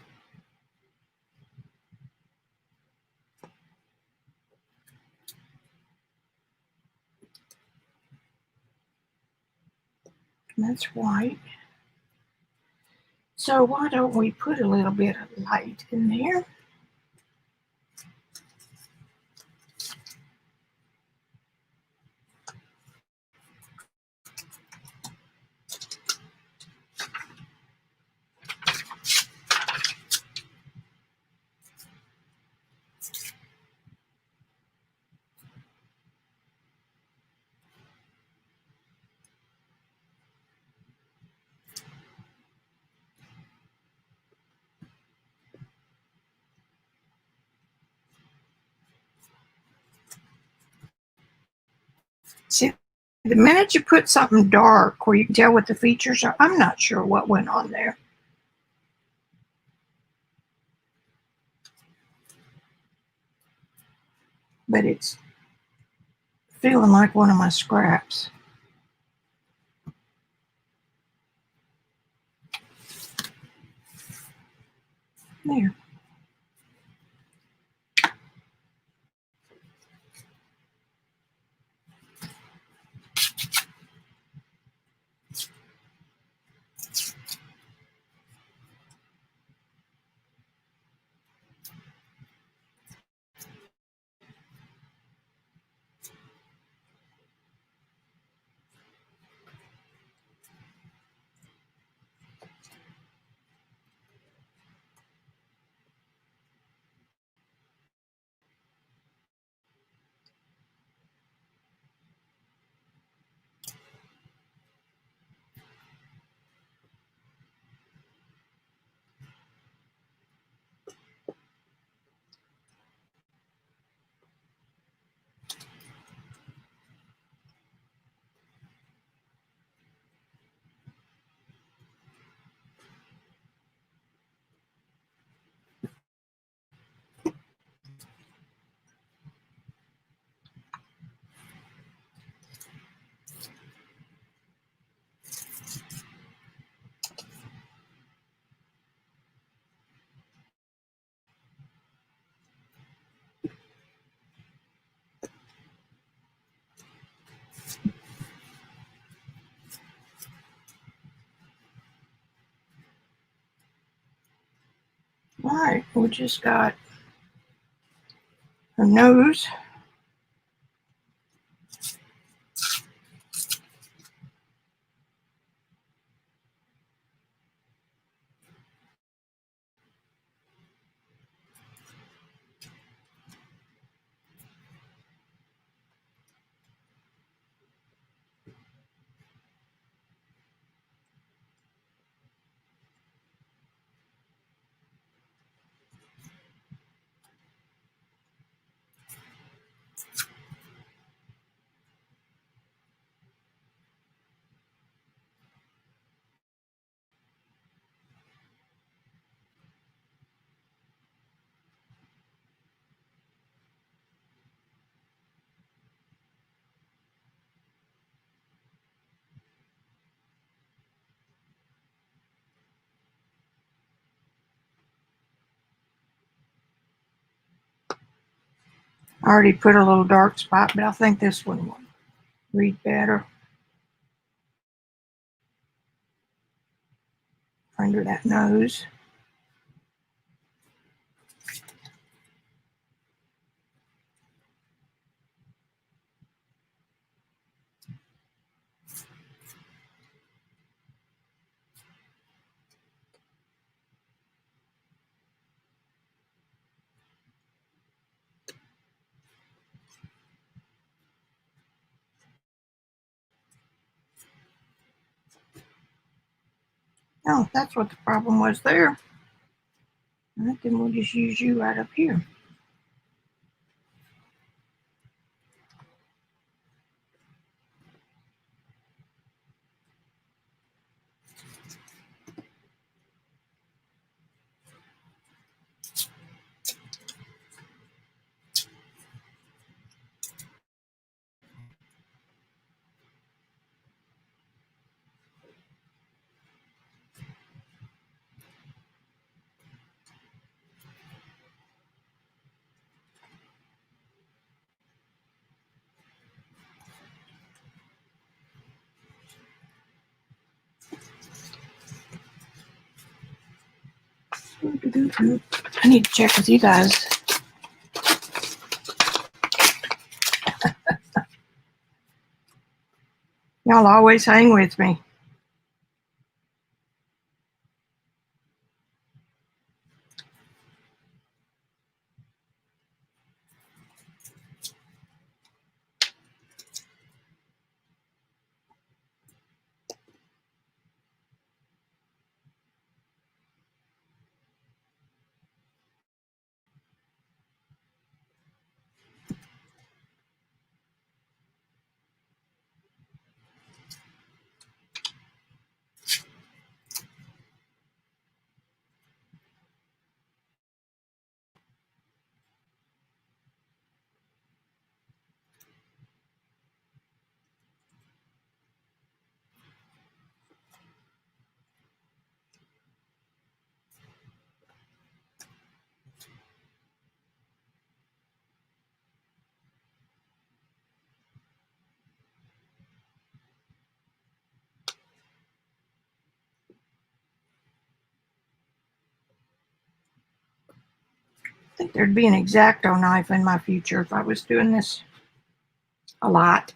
S1: That's white. So why don't we put a little bit of light in there? See, the minute you put something dark where you can tell what the features are, I'm not sure what went on there. But it's feeling like one of my scraps. There. right, we just got her nose. I already put a little dark spot, but I think this one will read better under that nose. Oh, that's what the problem was there. All right, then we'll just use you right up here. I need to check with you guys. Y'all always hang with me. I think there'd be an X-Acto knife in my future if I was doing this a lot.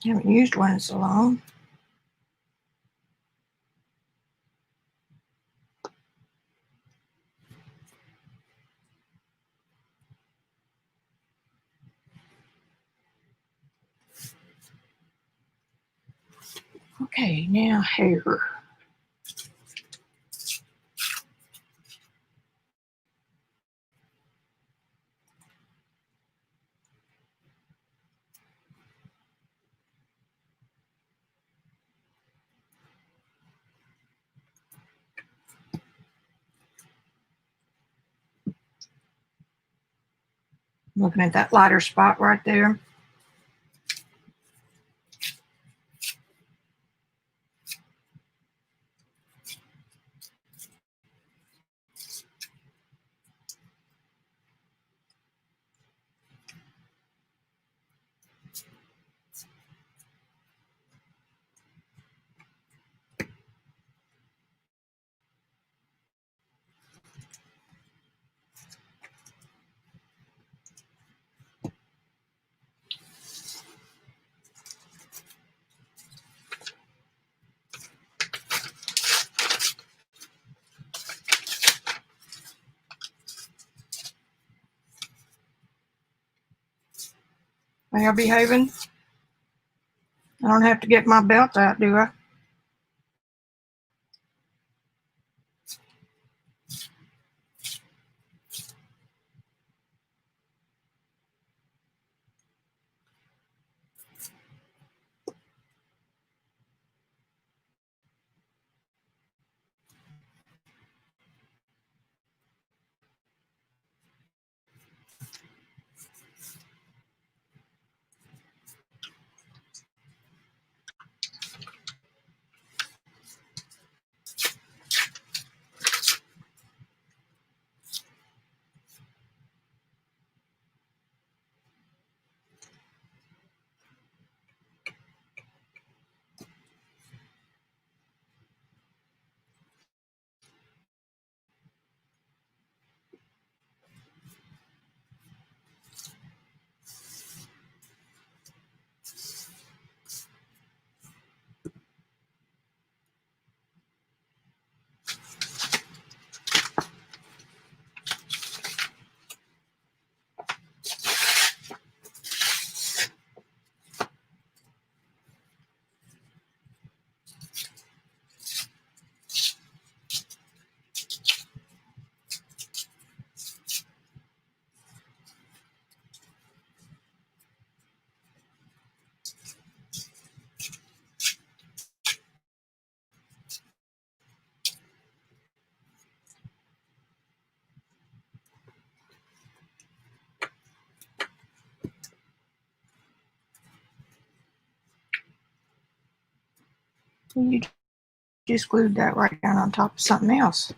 S1: Haven't used one in so long. Okay, now hair. Looking at that lighter spot right there. Am I behaving? I don't have to get my belt out, do I? You just glued that right down on top of something else.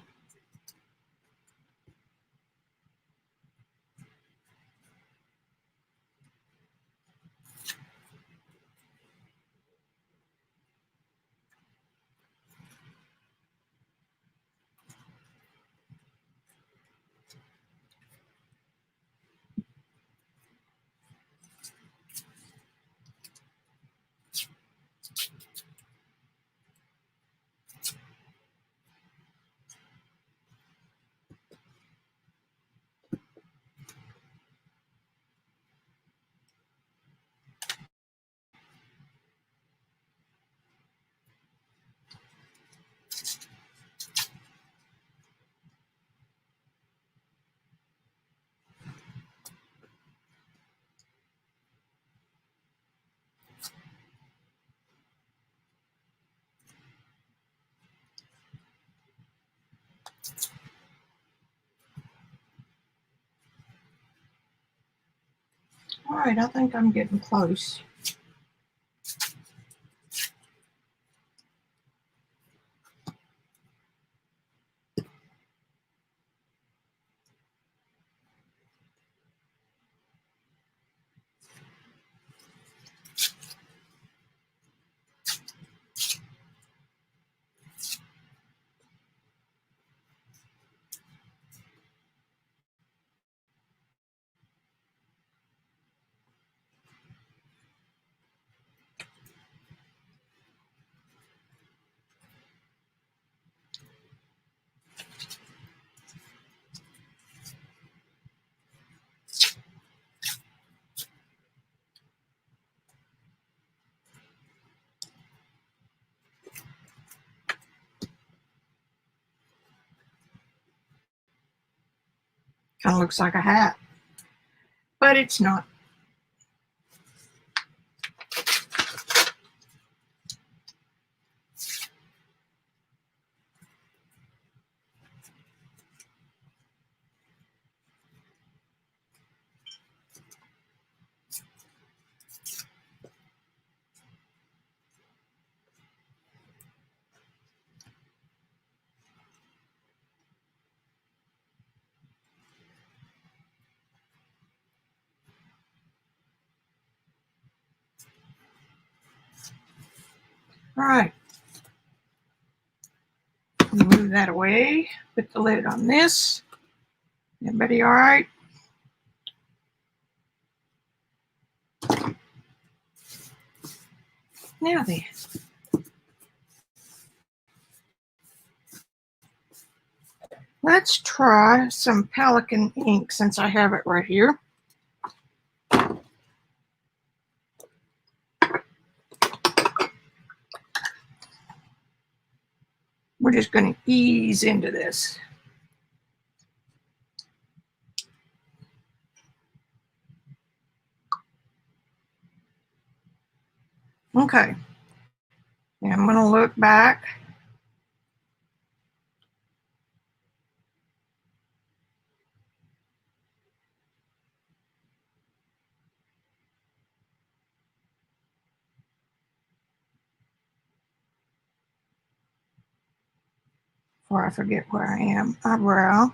S1: All right, I think I'm getting close. Kind of looks like a hat, but it's not. All right. Move that away. Put the lid on this. Everybody all right? Now then. Let's try some Pelican ink since I have it right here. We're just going to ease into this. Okay. And I'm going to look back. Before I forget where I am. Eyebrow.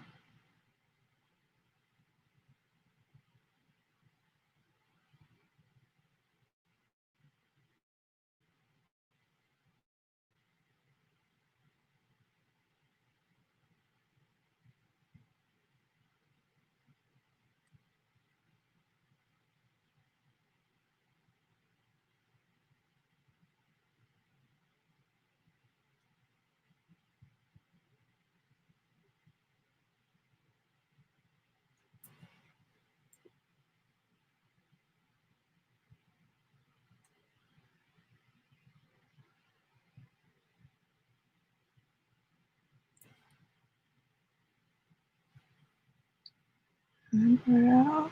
S1: Eyebrow.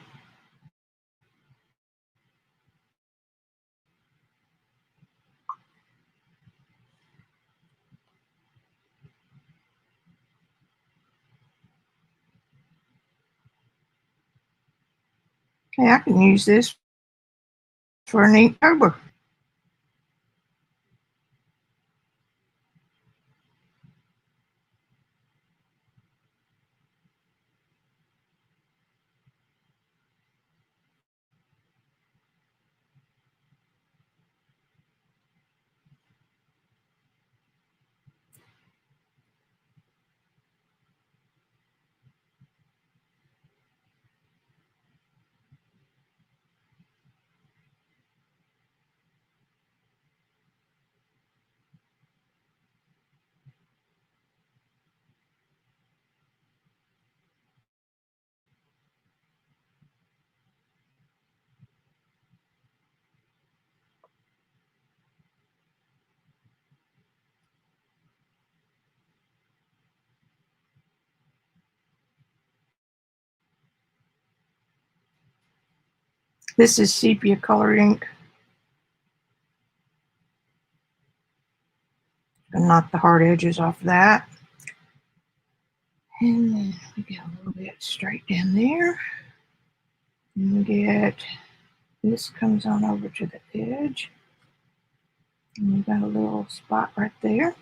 S1: Okay, I can use this for an Inktober. This is sepia color ink. And knock the hard edges off that. And then we get a little bit straight down there. And we get, this comes on over to the edge. And we got a little spot right there.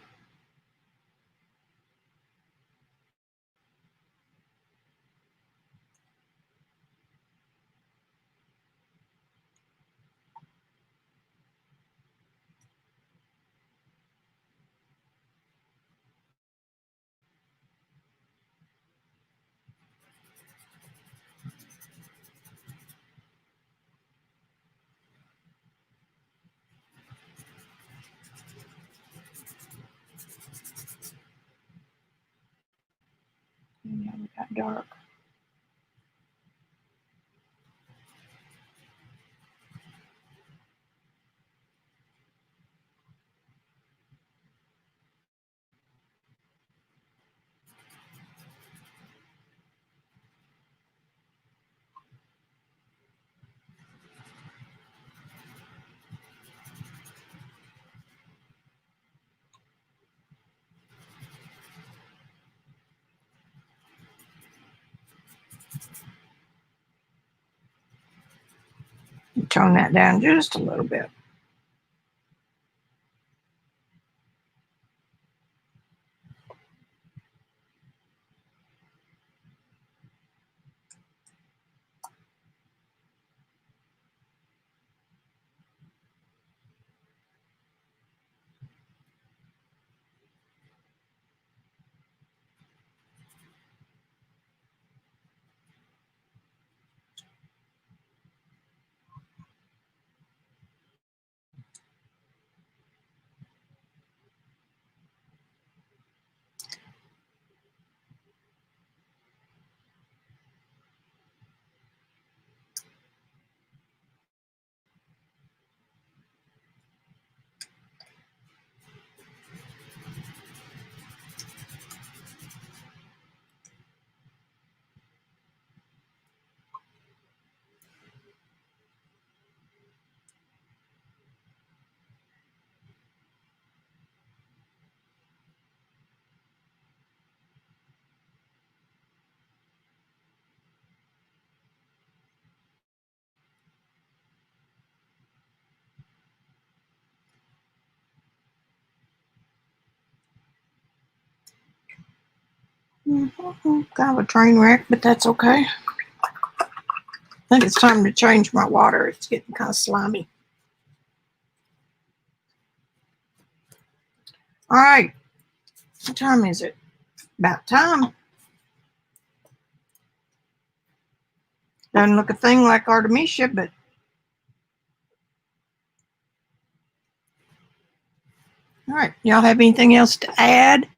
S1: And now we got dark. Tone that down just a little bit. Kind of a train wreck, but that's okay. I think it's time to change my water. It's getting kind of slimy. All right. What time is it? About time. Doesn't look a thing like Artemisia, but all right. Y'all have anything else to add?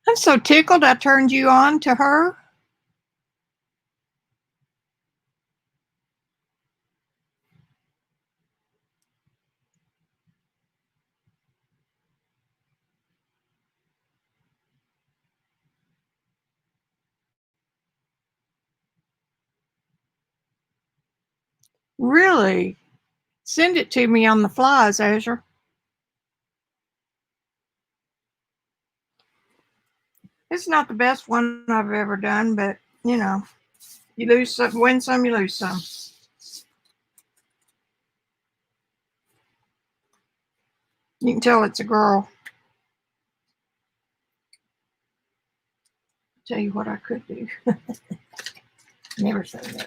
S1: I'm so tickled I turned you on to her. Really? Send it to me on the flies, Azure. It's not the best one I've ever done, but you know, you lose some, win some, you lose some. You can tell it's a girl. Tell you what I could do. Never say never.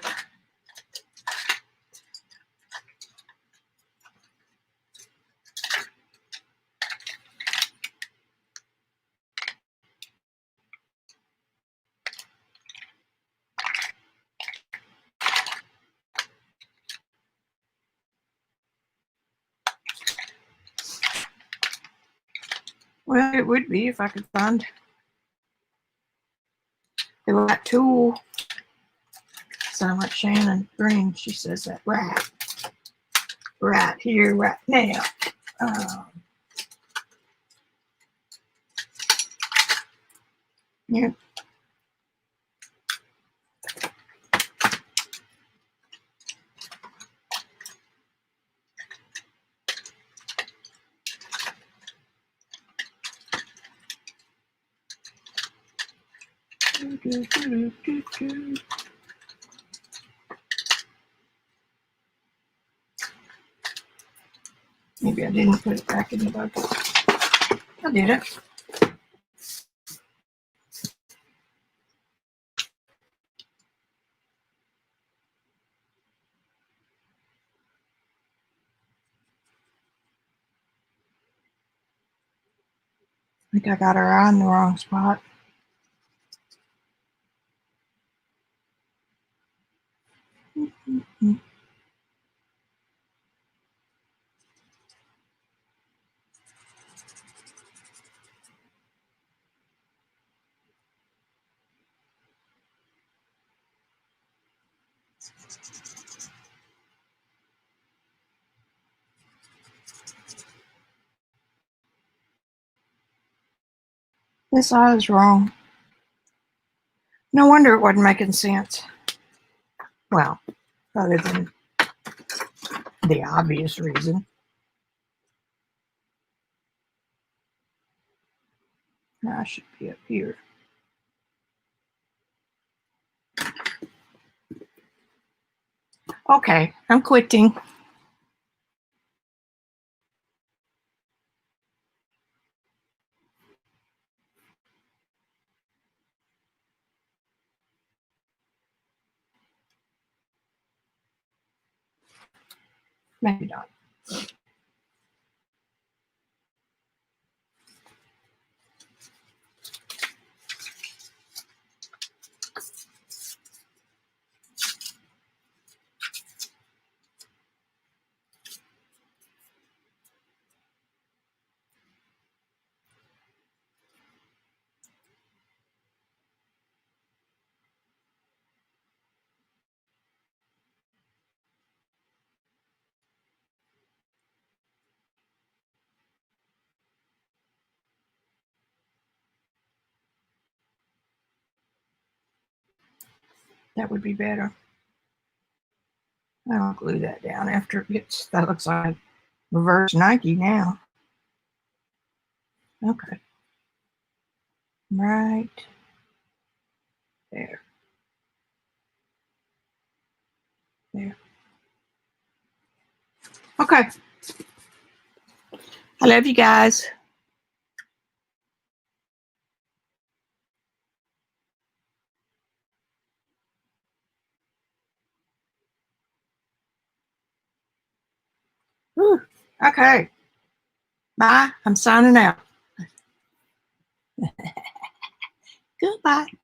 S1: Well, it would be if I could find the right tool. Sound like Shannon Green. She says that right here, right now. Yeah. Maybe I didn't put it back in the bucket. I did it. I think I got her eye in the wrong spot. This eye is wrong. No wonder it wasn't making sense. Well, other than the obvious reason. I should be up here. Okay, I'm quitting. Maybe not. That would be better. I'll glue that down after it gets, that looks like reverse Nike now. Okay. right there. There. Okay. I love you guys. Whew. Okay. Bye. I'm signing out. Goodbye.